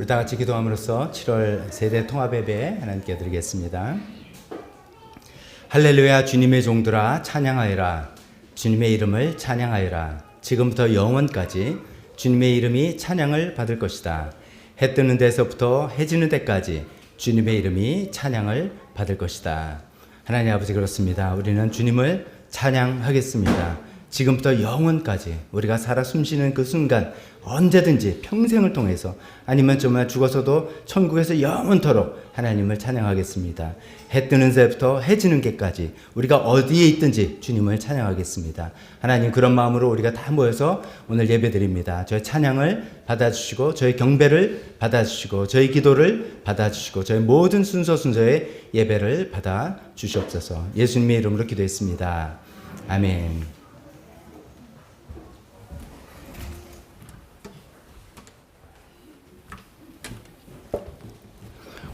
우리 다 같이 기도함으로써 7월 세대 통합예배 하나님께 드리겠습니다. 할렐루야. 주님의 종들아 찬양하여라. 주님의 이름을 찬양하여라. 지금부터 영원까지 주님의 이름이 찬양을 받을 것이다. 해 뜨는 데서부터 해 지는 데까지 주님의 이름이 찬양을 받을 것이다. 하나님 아버지, 그렇습니다. 우리는 주님을 찬양하겠습니다. 지금부터 영원까지 우리가 살아 숨쉬는 그 순간 언제든지 평생을 통해서 아니면 정말 죽어서도 천국에서 영원토록 하나님을 찬양하겠습니다. 해 뜨는 새부터 해 지는 게까지 우리가 어디에 있든지 주님을 찬양하겠습니다. 하나님, 그런 마음으로 우리가 다 모여서 오늘 예배드립니다. 저희 찬양을 받아주시고 저희 경배를 받아주시고 저희 기도를 받아주시고 저희 모든 순서의 예배를 받아주시옵소서. 예수님의 이름으로 기도했습니다. 아멘.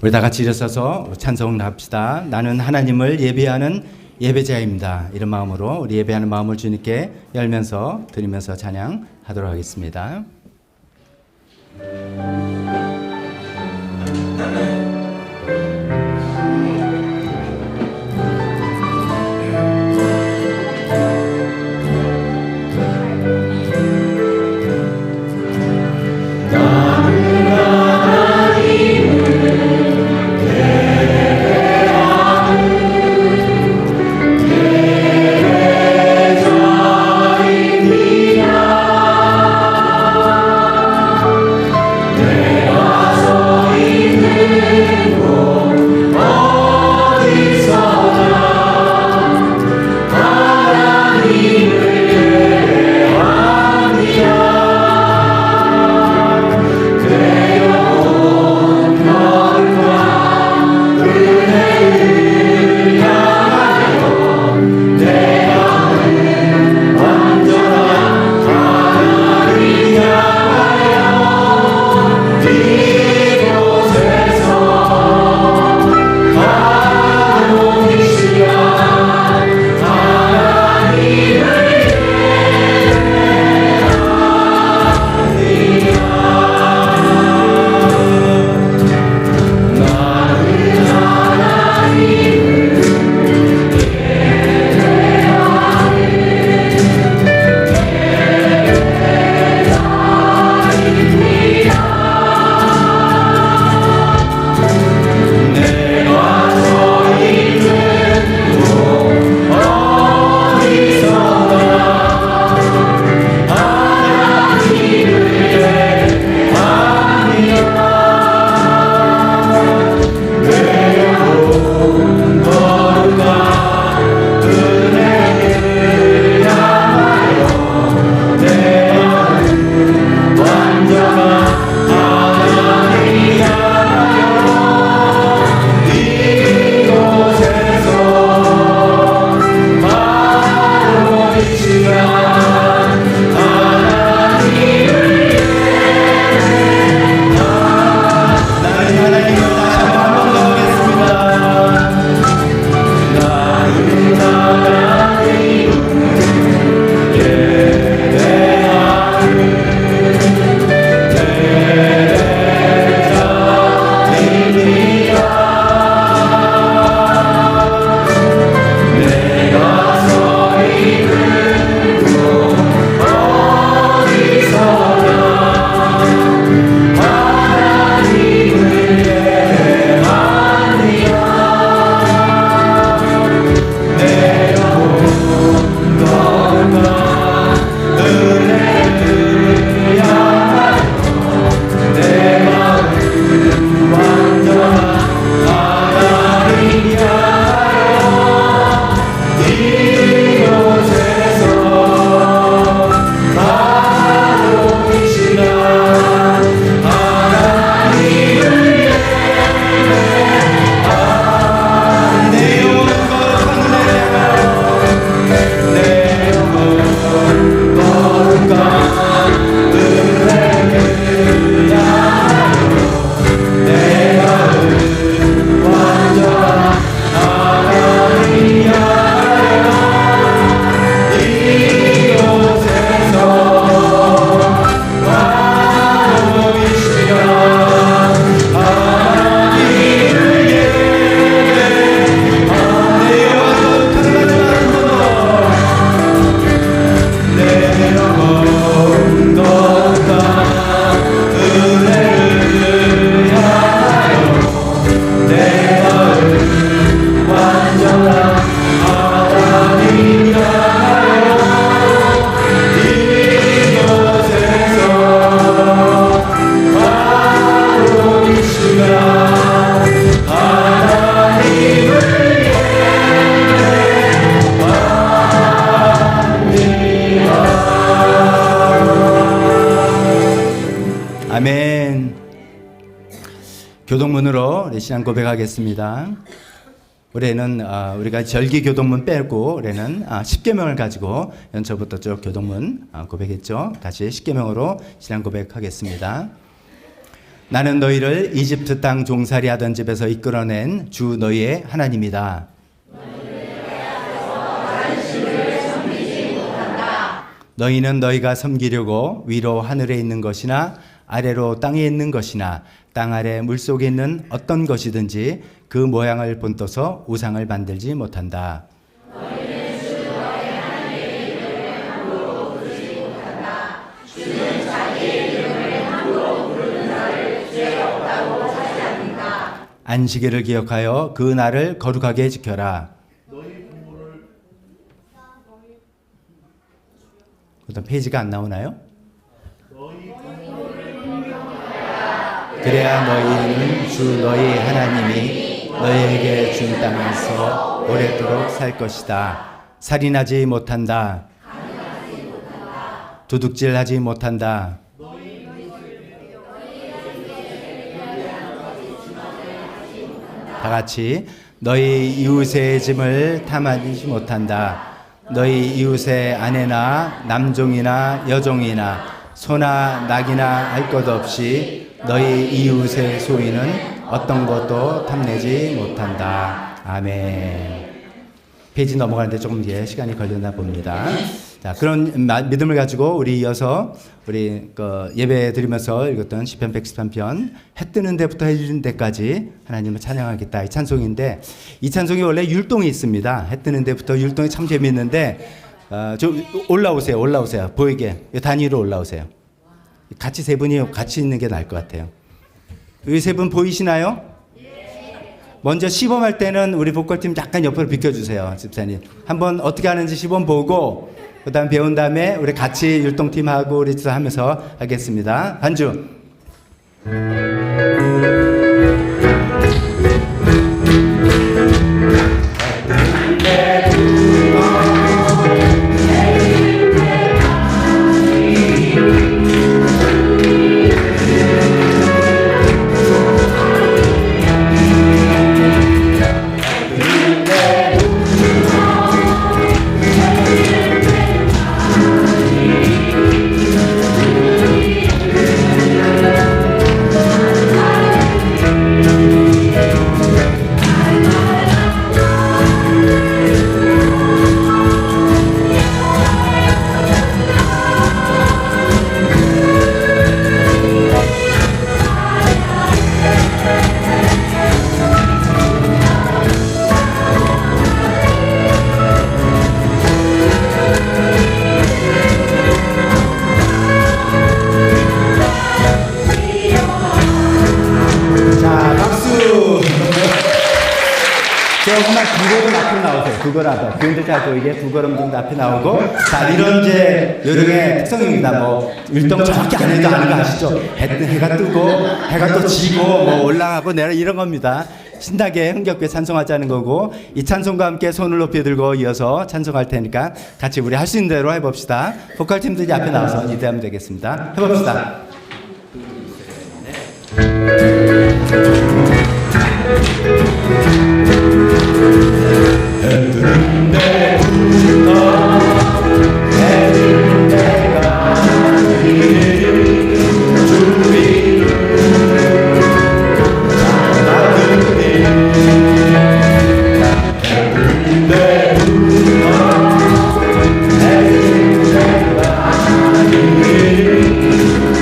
우리 다 같이 일어서서 찬송을 합시다. 나는 하나님을 예배하는 예배자입니다. 이런 마음으로 우리 예배하는 마음을 주님께 열면서 드리면서 찬양하도록 하겠습니다. 네. 아멘. 교동문으로 우리 신앙 고백하겠습니다. 올해는 우리가 절기 교동문 빼고 올해는 10계명을 가지고 연초부터 쭉 교동문 고백했죠. 다시 10계명으로 신앙 고백하겠습니다. 나는 너희를 이집트 땅 종살이 하던 집에서 이끌어낸 주 너희의 하나님이다. 너희는 너희가 섬기려고 위로 하늘에 있는 것이나 아래로 땅에 있는 것이나 땅 아래 물속에 있는 어떤 것이든지 그 모양을 본떠서 우상을 만들지 못한다. 너희는 주 너희 하나님의 이름을 함부로 부르지 못한다. 주는 자기의 이름을 함부로 부르는 자를 죄 없다고 하지 않는다. 안식일을 기억하여 그 날을 거룩하게 지켜라. 어떤 페이지가 안 나오나요? 그래야 너희는 주 너희 하나님이 너희에게 준 땅에서 오래도록 살 것이다. 살인하지 못한다. 도둑질하지 못한다. 다 같이 너희 이웃의 짐을 탐하지 못한다. 너희 이웃의 아내나 남종이나 여종이나 소나 낙이나 할 것 없이 너희 이웃의 소유는 어떤 것도 탐내지 못한다. 아멘. 페이지 넘어가는데 조금 시간이 걸렸나 봅니다. 자, 그런 믿음을 가지고 우리 이어서 우리 예배 드리면서 읽었던 시편 113편 해 뜨는 데부터 해 지는 데까지 하나님을 찬양하겠다 이 찬송인데, 이 찬송이 원래 율동이 있습니다. 해 뜨는 데부터 율동이 참 재미있는데 좀 올라오세요. 보이게 단위로 올라오세요. 같이 세 분이 같이 있는 게 나을 것 같아요. 여기 세 분 보이시나요? 먼저 시범할 때는 우리 보컬팀 약간 옆으로 비켜주세요. 집사님 한번 어떻게 하는지 시범 보고 그 다음 배운 다음에 우리 같이 율동팀하고 우리 하면서 하겠습니다. 반주. 조금만 두걸음 앞으로 나오세요. 두걸음 그런데 잘 보이게 두걸음 정도 앞에 나오고. 자, 이런 이제 요령의 특성입니다. 뭐 율동 정확히 안 해도 아는 거 아시죠? 해가 뜨고 해가 또 지고 뭐 올라가고 내려 이런 겁니다. 신나게 흥겹게 찬송하자는 거고, 이 찬송과 함께 손을 높이 들고 이어서 찬송할 테니까 같이 우리 할 수 있는 대로 해봅시다. 보컬 팀들이 앞에 나와서 이대하면 되겠습니다. 해봅시다.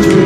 주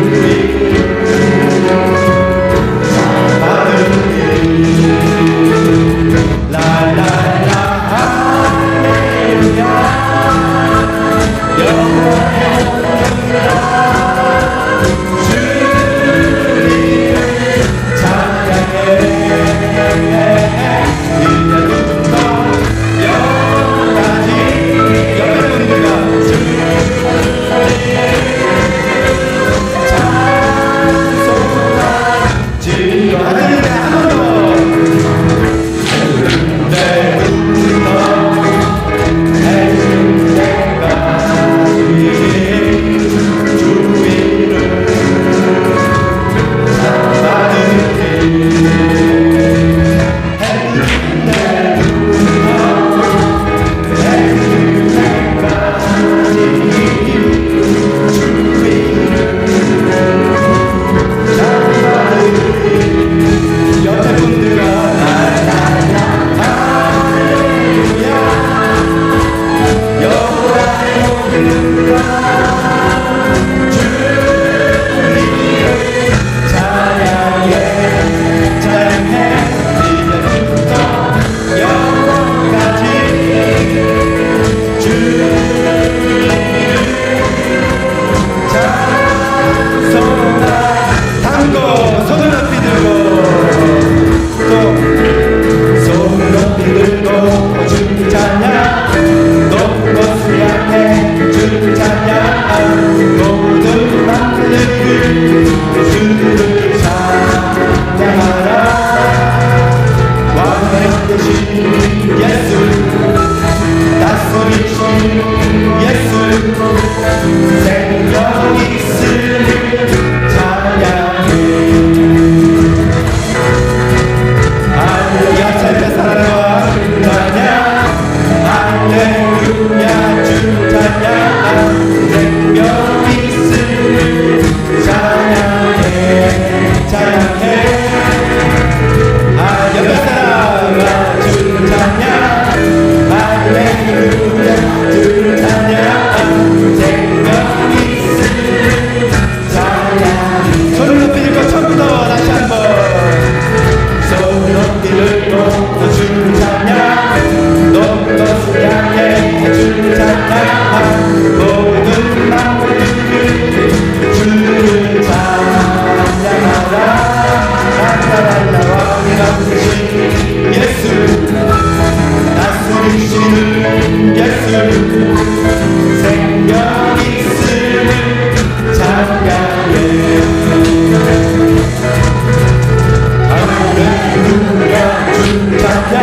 할렐루야 주 찬양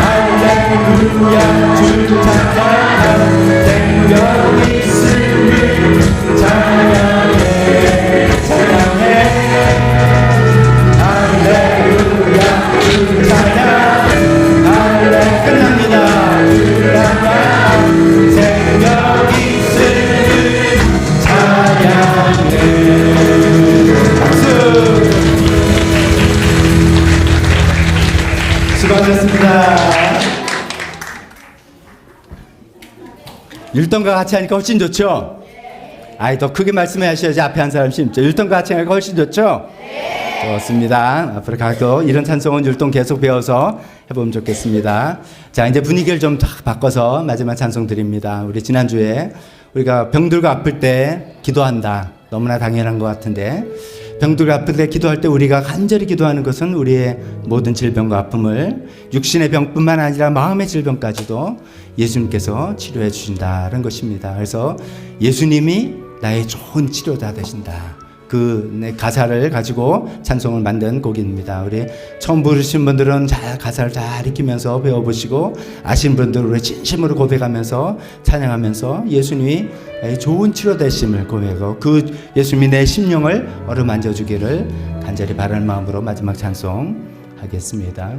할렐루야 주 찬양 생명 있으니 찬양해 찬양해 할렐루야 주 찬양 할렐루야 끝납니다 주 찬양 생명 있으니 찬양해 박수 수고하셨습니다. 율동과 같이 하니까 훨씬 좋죠? 아이, 더 크게 말씀해 하셔야지 앞에 한 사람 심죠. 율동과 같이 하니까 훨씬 좋죠? 좋습니다. 앞으로 가도 이런 찬송은 율동 계속 배워서 해보면 좋겠습니다. 자, 이제 분위기를 좀 바꿔서 마지막 찬송 드립니다. 우리 지난주에 우리가 병들고 아플 때 기도한다. 너무나 당연한 것 같은데 병들고 아플 때 기도할 때 우리가 간절히 기도하는 것은 우리의 모든 질병과 아픔을 육신의 병뿐만 아니라 마음의 질병까지도 예수님께서 치료해 주신다는 것입니다. 그래서 예수님이 나의 좋은 치료자 되신다. 그 가사를 가지고 찬송을 만든 곡입니다. 우리 처음 부르신 분들은 가사를 잘 익히면서 배워보시고 아신 분들은 우리 진심으로 고백하면서 찬양하면서 예수님이 좋은 치료 되심을 고백하고 그 예수님이 내 심령을 어루만져 주기를 간절히 바라는 마음으로 마지막 찬송 하겠습니다.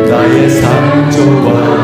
나의 상처와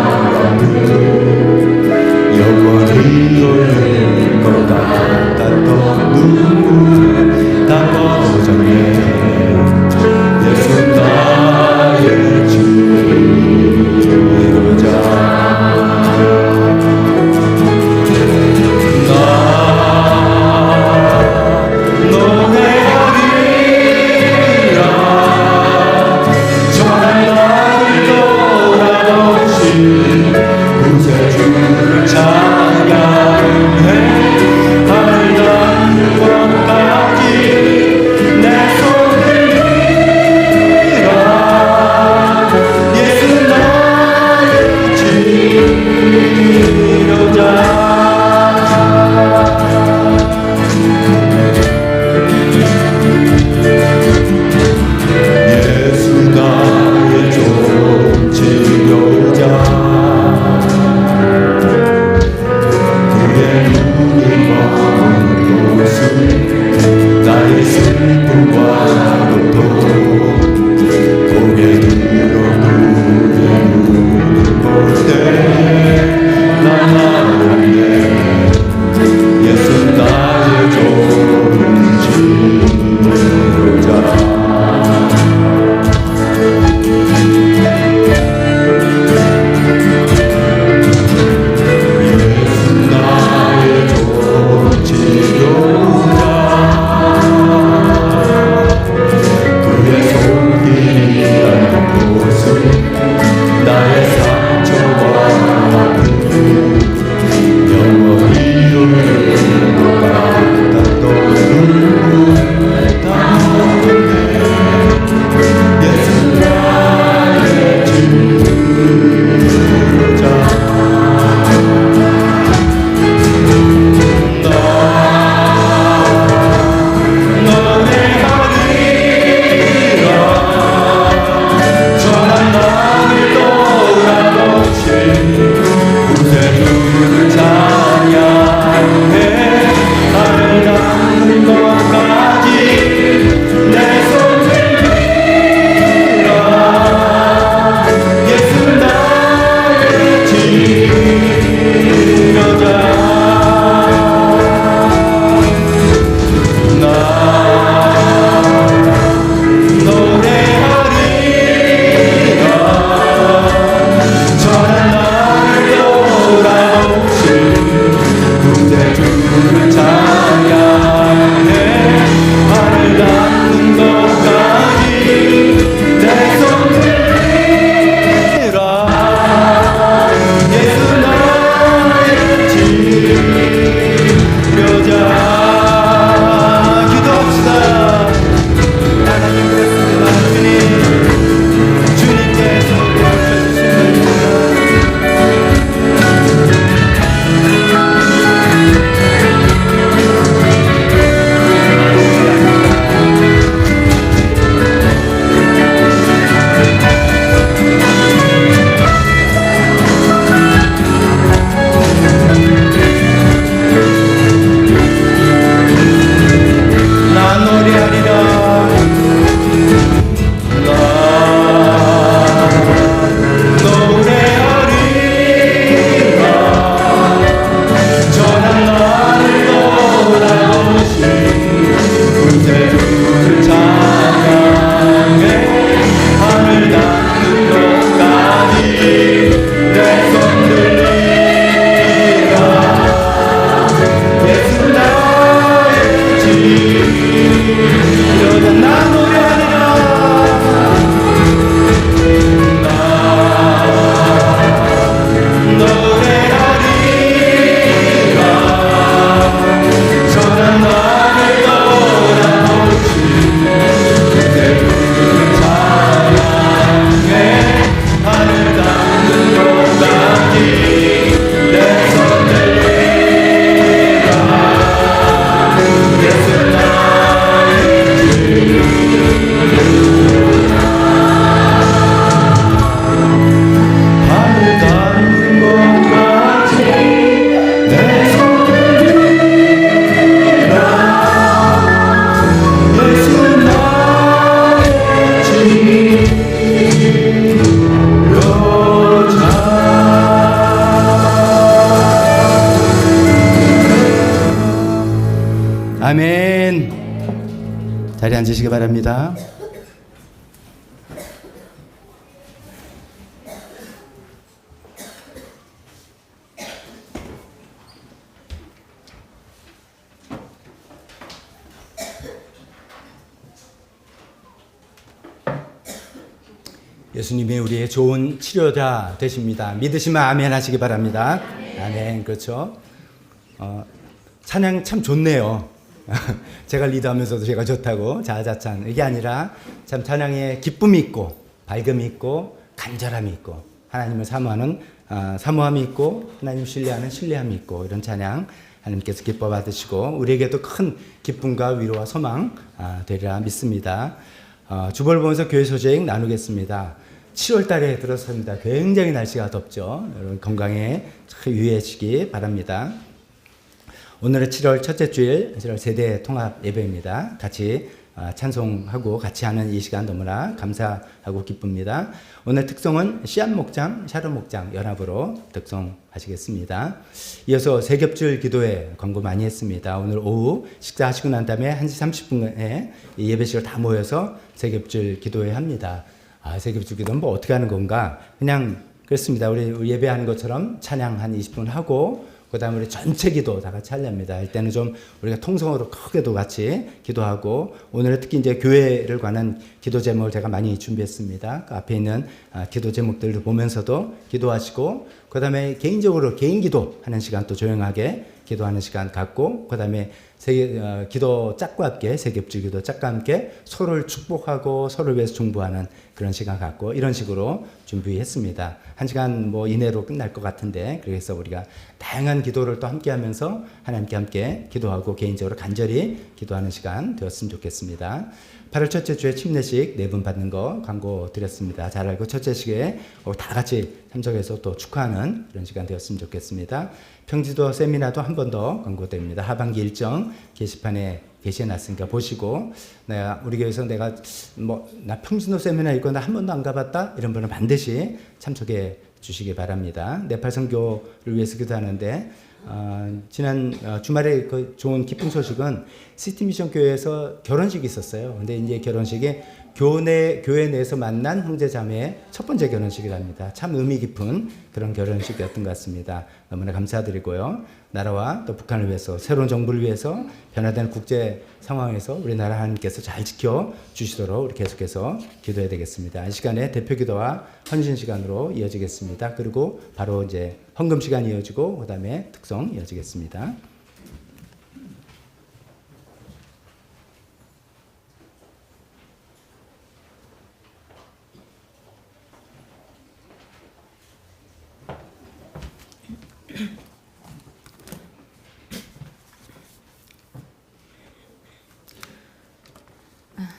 자리에 앉으시기 바랍니다. 예수님이 우리의 좋은 치료자 되십니다. 믿으시면 아멘 하시기 바랍니다. 아멘. 그렇죠. 찬양 참 좋네요. 제가 리드하면서도 제가 좋다고 자아자찬 이게 아니라 참 찬양에 기쁨이 있고 밝음이 있고 간절함이 있고 하나님을 사모하는 사모함이 있고 하나님 신뢰하는 신뢰함이 있고 이런 찬양 하나님께서 기뻐 받으시고 우리에게도 큰 기쁨과 위로와 소망 되리라 믿습니다. 주보를 보면서 교회 소식 나누겠습니다. 7월 달에 들어섭니다. 굉장히 날씨가 덥죠. 여러분 건강에 잘 유의하시기 바랍니다. 오늘은 7월 첫째 주일 7월 세대 통합 예배입니다. 같이 찬송하고 같이 하는 이 시간 너무나 감사하고 기쁩니다. 오늘 특송은 씨앗 목장, 샤롯 목장 연합으로 특송하시겠습니다. 이어서 세겹줄 기도회 광고 많이 했습니다. 오늘 오후 식사하시고 난 다음에 1시 30분에 예배실을 다 모여서 세겹줄 기도회 합니다. 세겹줄 기도는 뭐 어떻게 하는 건가? 그냥 그렇습니다. 우리 예배하는 것처럼 찬양 한 20분 하고 그 다음에 우리 전체 기도 다 같이 하렵니다. 이때는 좀 우리가 통성으로 크게도 같이 기도하고 오늘은 특히 이제 교회를 관한 기도 제목을 제가 많이 준비했습니다. 그 앞에 있는 기도 제목들을 보면서도 기도하시고 그 다음에 개인적으로 개인 기도하는 시간 또 조용하게 기도하는 시간 갖고 그 다음에 기도 짝과 함께 세겹줄 기도 짝과 함께 서로를 축복하고 서로를 위해서 중보하는 그런 시간 갖고 이런 식으로 준비했습니다. 1시간 뭐 이내로 끝날 것 같은데 그래서 우리가 다양한 기도를 또 함께 하면서 하나님께 함께 기도하고 개인적으로 간절히 기도하는 시간 되었으면 좋겠습니다. 8월 첫째 주에 침례식 4분 받는 거 광고 드렸습니다. 잘 알고 첫째 식에 다 같이 참석해서 또 축하하는 그런 시간 되었으면 좋겠습니다. 평지도 세미나도 한 번 더 광고됩니다. 하반기 일정 게시판에 게시해놨으니까 보시고 우리 교회에서 나 평진도 세미나 있고 나 한 번도 안 가봤다 이런 분은 반드시 참석해 주시기 바랍니다. 네팔 선교를 위해서 기도하는데 지난 주말에 그 좋은 기쁜 소식은 시티미션 교회에서 결혼식이 있었어요. 근데 이제 결혼식이 교회 내에서 만난 형제자매의 첫 번째 결혼식이랍니다. 참 의미 깊은 그런 결혼식이었던 것 같습니다. 너무나 감사드리고요. 나라와 또 북한을 위해서 새로운 정부를 위해서 변화되는 국제 상황에서 우리나라 하나님께서 잘 지켜주시도록 우리 계속해서 기도해야 되겠습니다. 이 시간에 대표 기도와 헌신 시간으로 이어지겠습니다. 그리고 바로 이제 헌금 시간이 이어지고 그 다음에 특송 이어지겠습니다.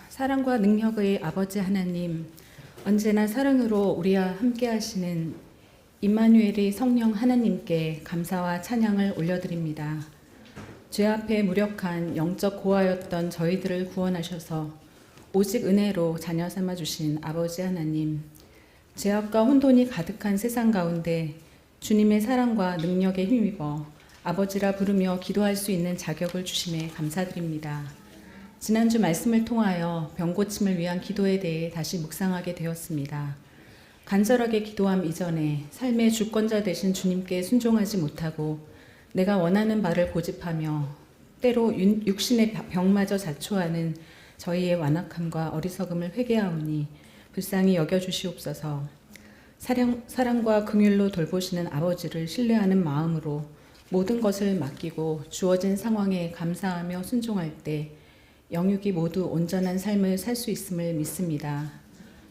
사랑과 능력의 아버지 하나님, 언제나 사랑으로 우리와 함께 하시는 임마누엘의 성령 하나님께 감사와 찬양을 올려드립니다. 죄 앞에 무력한 영적 고아였던 저희들을 구원하셔서 오직 은혜로 자녀 삼아 주신 아버지 하나님, 죄악과 혼돈이 가득한 세상 가운데 주님의 사랑과 능력에 힘입어 아버지라 부르며 기도할 수 있는 자격을 주심에 감사드립니다. 지난주 말씀을 통하여 병고침을 위한 기도에 대해 다시 묵상하게 되었습니다. 간절하게 기도함 이전에 삶의 주권자 되신 주님께 순종하지 못하고 내가 원하는 바를 고집하며 때로 육신의 병마저 자초하는 저희의 완악함과 어리석음을 회개하오니 불쌍히 여겨주시옵소서. 사랑과 긍휼로 돌보시는 아버지를 신뢰하는 마음으로 모든 것을 맡기고 주어진 상황에 감사하며 순종할 때 영육이 모두 온전한 삶을 살 수 있음을 믿습니다.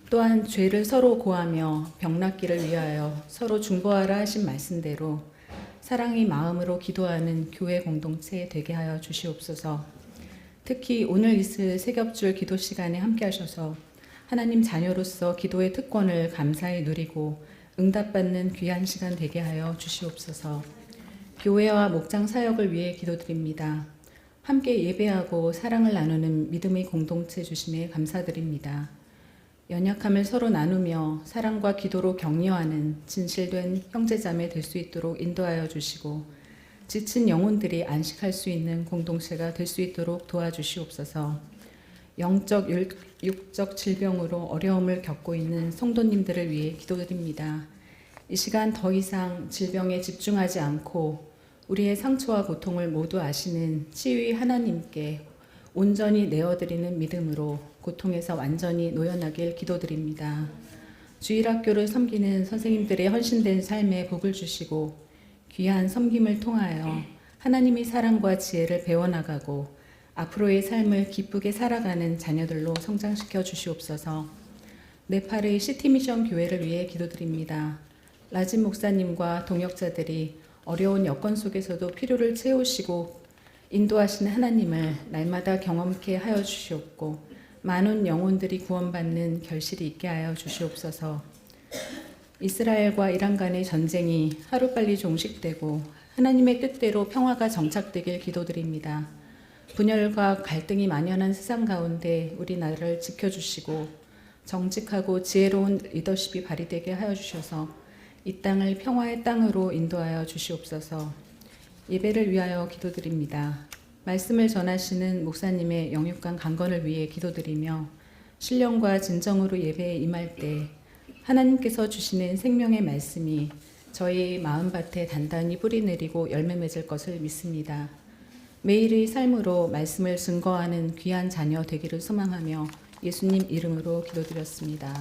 또한 죄를 서로 고하며 병낫기를 위하여 서로 중보하라 하신 말씀대로 사랑의 마음으로 기도하는 교회 공동체 되게 하여 주시옵소서. 특히 오늘 있을 세겹줄 기도 시간에 함께 하셔서 하나님 자녀로서 기도의 특권을 감사히 누리고 응답받는 귀한 시간 되게 하여 주시옵소서. 교회와 목장 사역을 위해 기도드립니다. 함께 예배하고 사랑을 나누는 믿음의 공동체 주심에 감사드립니다. 연약함을 서로 나누며 사랑과 기도로 격려하는 진실된 형제자매 될 수 있도록 인도하여 주시고 지친 영혼들이 안식할 수 있는 공동체가 될 수 있도록 도와주시옵소서. 영적, 육적 질병으로 어려움을 겪고 있는 성도님들을 위해 기도드립니다. 이 시간 더 이상 질병에 집중하지 않고 우리의 상처와 고통을 모두 아시는 치유의 하나님께 온전히 내어드리는 믿음으로 고통에서 완전히 놓여나길 기도드립니다. 주일학교를 섬기는 선생님들의 헌신된 삶에 복을 주시고 귀한 섬김을 통하여 하나님의 사랑과 지혜를 배워나가고 앞으로의 삶을 기쁘게 살아가는 자녀들로 성장시켜 주시옵소서. 네팔의 시티미션 교회를 위해 기도드립니다. 라진 목사님과 동역자들이 어려운 여건 속에서도 필요를 채우시고 인도하시는 하나님을 날마다 경험케 하여 주시옵고 많은 영혼들이 구원받는 결실이 있게 하여 주시옵소서. 이스라엘과 이란 간의 전쟁이 하루빨리 종식되고 하나님의 뜻대로 평화가 정착되길 기도드립니다. 분열과 갈등이 만연한 세상 가운데 우리나라를 지켜주시고 정직하고 지혜로운 리더십이 발휘되게 하여 주셔서 이 땅을 평화의 땅으로 인도하여 주시옵소서. 예배를 위하여 기도드립니다. 말씀을 전하시는 목사님의 영육간 강건을 위해 기도드리며 신령과 진정으로 예배에 임할 때 하나님께서 주시는 생명의 말씀이 저희 마음밭에 단단히 뿌리 내리고 열매 맺을 것을 믿습니다. 매일의 삶으로 말씀을 증거하는 귀한 자녀 되기를 소망하며 예수님 이름으로 기도드렸습니다.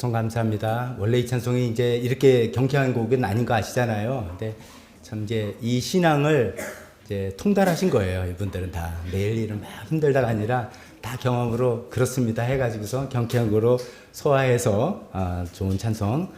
특송 감사합니다. 원래 이 찬송이 이제 이렇게 경쾌한 곡은 아닌 거 아시잖아요. 근데 참 이제 이 신앙을 이제 통달하신 거예요. 이분들은 다 매일 일은 막 힘들다가 아니라 다 경험으로 그렇습니다 해가지고서 경쾌한 곡으로 소화해서 좋은 찬송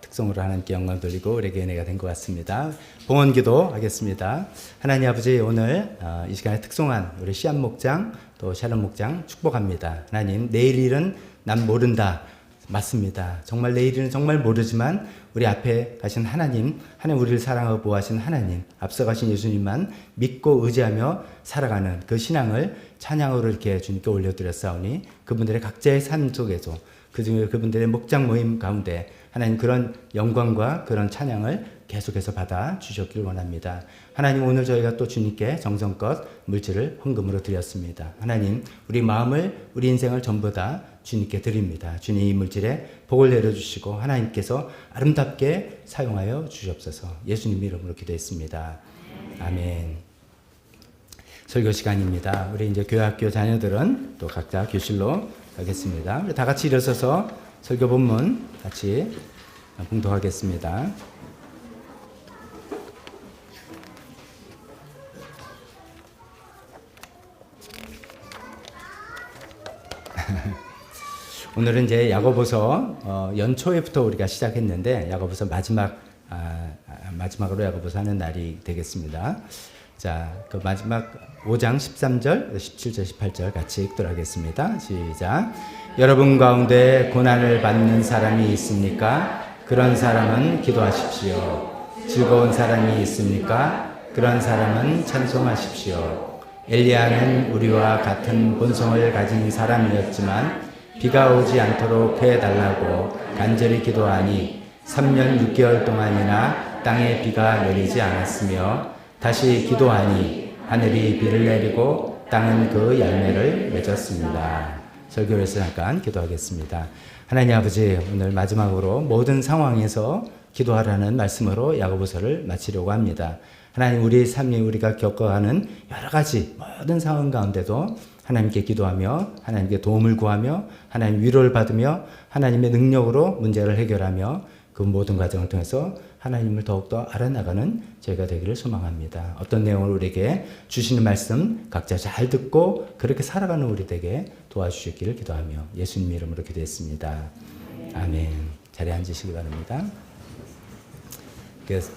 특송으로 하나님께 영광 돌리고 우리에게 은혜가 된 것 같습니다. 봉헌기도 하겠습니다. 하나님 아버지, 오늘 이 시간에 특송한 우리 시안 목장 또 샬롬 목장 축복합니다. 하나님, 내일 일은 난 모른다. 맞습니다. 정말 내일 일은 정말 모르지만 우리 앞에 가신 하나님 우리를 사랑하고 보호하신 하나님, 앞서가신 예수님만 믿고 의지하며 살아가는 그 신앙을 찬양으로 이렇게 주님께 올려드렸사오니 그분들의 각자의 삶 속에서 그중에 그분들의 목장 모임 가운데 하나님 그런 영광과 그런 찬양을 계속해서 받아 주셨길 원합니다. 하나님, 오늘 저희가 또 주님께 정성껏 물질을 헌금으로 드렸습니다. 하나님, 우리 마음을, 우리 인생을 전부 다 주님께 드립니다. 주님, 이 물질에 복을 내려주시고 하나님께서 아름답게 사용하여 주시옵소서. 예수님 이름으로 기도했습니다. 아멘. 설교 시간입니다. 우리 이제 교회학교 자녀들은 또 각자 교실로 가겠습니다. 우리 다 같이 일어서서 설교 본문 같이 봉독하겠습니다. 오늘은 이제 야고보서 연초에부터 우리가 시작했는데 야고보서 마지막으로 야고보서 하는 날이 되겠습니다. 자, 그 마지막 5장 13절, 17절, 18절 같이 읽도록 하겠습니다. 시작. 여러분 가운데 고난을 받는 사람이 있습니까? 그런 사람은 기도하십시오. 즐거운 사람이 있습니까? 그런 사람은 찬송하십시오. 엘리야는 우리와 같은 본성을 가진 사람이었지만 비가 오지 않도록 해달라고 간절히 기도하니 3년 6개월 동안이나 땅에 비가 내리지 않았으며 다시 기도하니 하늘이 비를 내리고 땅은 그 열매를 맺었습니다. 설교에서 잠깐 기도하겠습니다. 하나님 아버지, 오늘 마지막으로 모든 상황에서 기도하라는 말씀으로 야고보서를 마치려고 합니다. 하나님, 우리 삶이 우리가 겪어가는 여러 가지 모든 상황 가운데도 하나님께 기도하며 하나님께 도움을 구하며 하나님 위로를 받으며 하나님의 능력으로 문제를 해결하며 그 모든 과정을 통해서 하나님을 더욱더 알아나가는 저희가 되기를 소망합니다. 어떤 내용을 우리에게 주시는 말씀 각자 잘 듣고 그렇게 살아가는 우리 되게 도와주시기를 기도하며 예수님 이름으로 기도했습니다. 아멘. 자리에 앉으시기 바랍니다.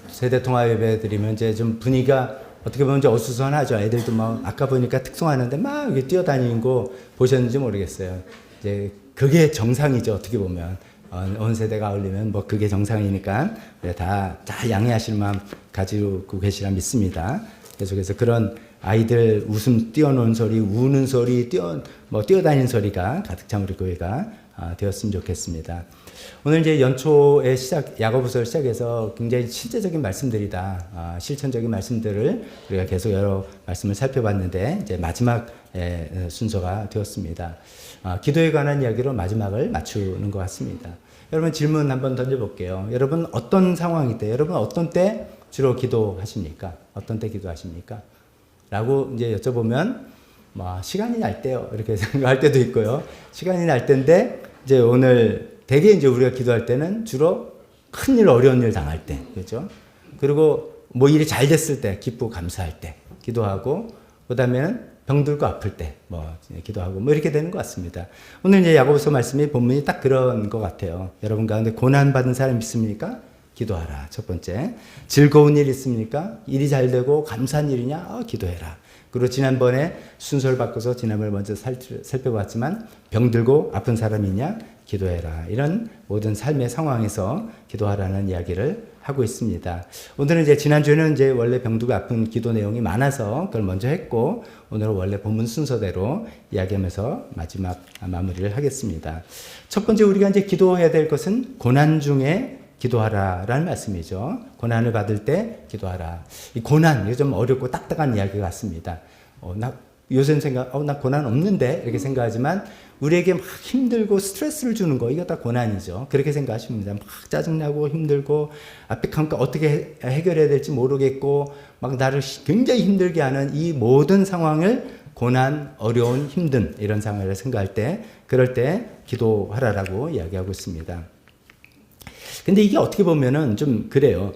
세대 통합 예배 드리면 이제 좀 분위기가 어떻게 보면 이제 어수선하죠. 애들도 막 아까 보니까 특송하는데 막 이렇게 뛰어다니는 거 보셨는지 모르겠어요. 이제 그게 정상이죠. 어떻게 보면 온 세대가 어울리면 뭐 그게 정상이니까 다 양해하실 마음 가지고 계시라 믿습니다. 계속해서 그런 아이들 웃음 뛰어노는 소리, 우는 소리, 뛰어다니는 소리가 가득 찬 우리 교회가 되었으면 좋겠습니다. 오늘 이제 연초의 야고보서를 시작해서 굉장히 실제적인 말씀들이다. 실천적인 말씀들을 우리가 계속 여러 말씀을 살펴봤는데 이제 마지막 순서가 되었습니다. 기도에 관한 이야기로 마지막을 맞추는 것 같습니다. 여러분 질문 한번 던져볼게요. 여러분 어떤 상황일 때, 여러분 어떤 때 주로 기도하십니까? 어떤 때 기도하십니까? 라고 이제 여쭤보면 시간이 날 때요. 이렇게 생각할 때도 있고요. 시간이 날 때인데 이제 오늘 대개 이제 우리가 기도할 때는 주로 큰일, 어려운 일 당할 때, 그렇죠? 그리고 뭐 일이 잘 됐을 때, 기쁘고 감사할 때 기도하고, 그 다음에는 병들고 아플 때, 기도하고, 이렇게 되는 것 같습니다. 오늘 이제 야고보서 말씀이 본문이 딱 그런 것 같아요. 여러분 가운데 고난받은 사람 있습니까? 기도하라. 첫 번째. 즐거운 일 있습니까? 일이 잘 되고 감사한 일이냐? 기도해라. 그리고 지난번에 순서를 바꿔서 지난번에 먼저 살펴봤지만 병들고 아픈 사람이 있냐? 기도해라. 이런 모든 삶의 상황에서 기도하라는 이야기를 하고 있습니다. 오늘은 이제 지난주에는 이제 원래 병들고 아픈 기도 내용이 많아서 그걸 먼저 했고 오늘은 원래 본문 순서대로 이야기하면서 마지막 마무리를 하겠습니다. 첫 번째 우리가 이제 기도해야 될 것은 고난 중에 기도하라라는 말씀이죠. 고난을 받을 때 기도하라. 이 고난, 이게 좀 어렵고 딱딱한 이야기 같습니다. 요새는 나 고난 없는데 이렇게 생각하지만 우리에게 막 힘들고 스트레스를 주는 거, 이거 다 고난이죠. 그렇게 생각하시면 됩니다. 막 짜증나고 힘들고 앞에 가니까 어떻게 해결해야 될지 모르겠고 막 나를 굉장히 힘들게 하는 이 모든 상황을 고난, 어려운, 힘든 이런 상황을 생각할 때 그럴 때 기도하라라고 이야기하고 있습니다. 근데 이게 어떻게 보면은 좀 그래요.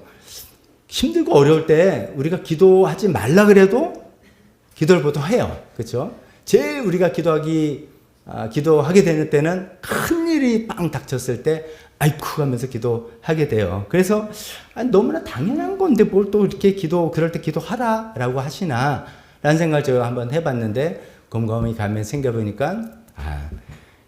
힘들고 어려울 때 우리가 기도하지 말라 그래도 기도를 보통 해요. 그렇죠? 제일 우리가 기도하게 되는 때는 큰 일이 빵 닥쳤을 때 아이쿠 하면서 기도하게 돼요. 그래서 너무나 당연한 건데 뭘 또 이렇게 그럴 때 기도하라라고 하시나 라는 생각을 제가 한번 해봤는데 곰곰이 가면 생각해보니까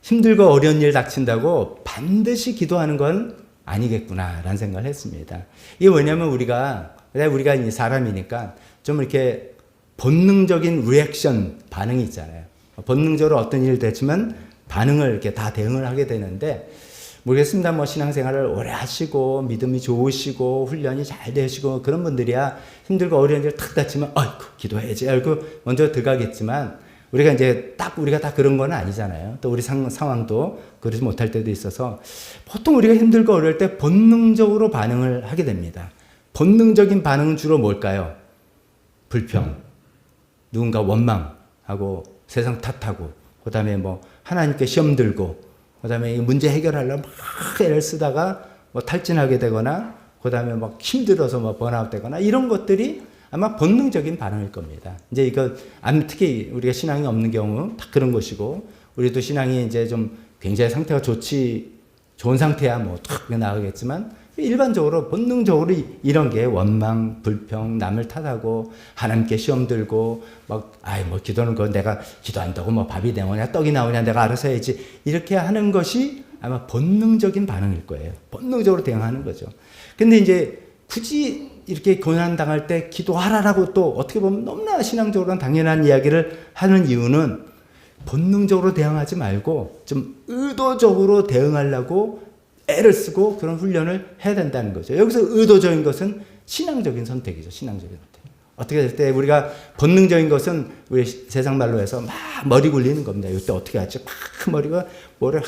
힘들고 어려운 일 닥친다고 반드시 기도하는 건 아니겠구나 라는 생각을 했습니다. 이게 왜냐면 우리가 이제 사람이니까 좀 이렇게 본능적인 리액션 반응이 있잖아요. 본능적으로 어떤 일이 됐지만 반응을 이렇게 다 대응을 하게 되는데 모르겠습니다. 뭐 신앙생활을 오래 하시고 믿음이 좋으시고 훈련이 잘 되시고 그런 분들이야 힘들고 어려운 일 탁 닥치면 아이고 기도해야지 알고 먼저 들어가겠지만 우리가 다 그런 건 아니잖아요. 또 우리 상황도 그러지 못할 때도 있어서 보통 우리가 힘들고 어려울 때 본능적으로 반응을 하게 됩니다. 본능적인 반응은 주로 뭘까요? 불평, 누군가 원망하고 세상 탓하고 그 다음에 뭐 하나님께 시험 들고 그 다음에 문제 해결하려면 막 애를 쓰다가 뭐 탈진하게 되거나 그 다음에 막 힘들어서 뭐 번아웃 되거나 이런 것들이 아마 본능적인 반응일 겁니다. 이제 특히 우리가 신앙이 없는 경우 다 그런 것이고 우리도 신앙이 이제 좀 굉장히 상태가 좋은 상태야 뭐 탁 나가겠지만 일반적으로 본능적으로 이런 게 원망, 불평, 남을 탓하고 하나님께 시험 들고 뭐 기도는 거 내가 기도한다고 뭐 밥이 나오냐 떡이 나오냐 내가 알아서 해야지 이렇게 하는 것이 아마 본능적인 반응일 거예요. 본능적으로 대응하는 거죠. 근데 이제 굳이 이렇게 고난 당할 때 기도하라라고 또 어떻게 보면 너무나 신앙적으로는 당연한 이야기를 하는 이유는 본능적으로 대응하지 말고 좀 의도적으로 대응하려고 애를 쓰고 그런 훈련을 해야 된다는 거죠. 여기서 의도적인 것은 신앙적인 선택이죠. 신앙적인 선택. 어떻게 될 때 우리가 본능적인 것은 우리 세상 말로 해서 막 머리 굴리는 겁니다. 이때 어떻게 하지? 막 머리가 뭐를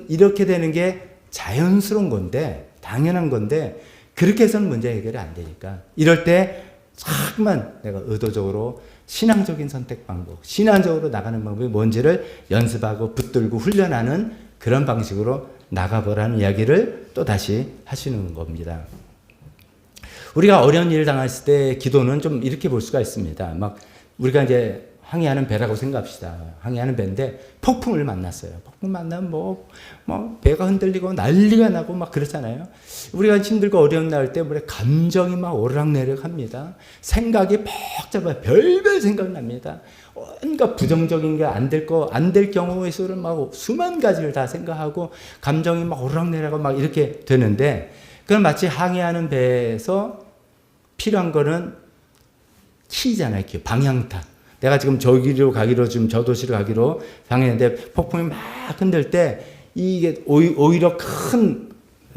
이렇게 되는 게 자연스러운 건데 당연한 건데 그렇게 해서는 문제 해결이 안 되니까 이럴 때 자꾸만 내가 의도적으로 신앙적인 선택 방법, 신앙적으로 나가는 방법이 뭔지를 연습하고 붙들고 훈련하는 그런 방식으로 나가보라는 이야기를 또 다시 하시는 겁니다. 우리가 어려운 일을 당했을 때 기도는 좀 이렇게 볼 수가 있습니다. 막 우리가 이제 항해하는 배라고 생각합시다. 항해하는 배인데 폭풍을 만났어요. 폭풍 만나면 뭐 배가 흔들리고 난리가 나고 막 그렇잖아요. 우리가 힘들고 어려움 나올 때 우리 감정이 막 오르락내리락합니다. 생각이 복잡해 별별 생각 납니다. 온갖 부정적인 게 안 될 경우의 수를 막 수만 가지를 다 생각하고 감정이 막 오르락내리락 막 이렇게 되는데 그건 마치 항해하는 배에서 필요한 거는 키잖아요. 키 방향타. 내가 지금 저기로 가기로 지금 저 도시로 가기로 방했는데 폭풍이 막 흔들 때 이게 오히려 큰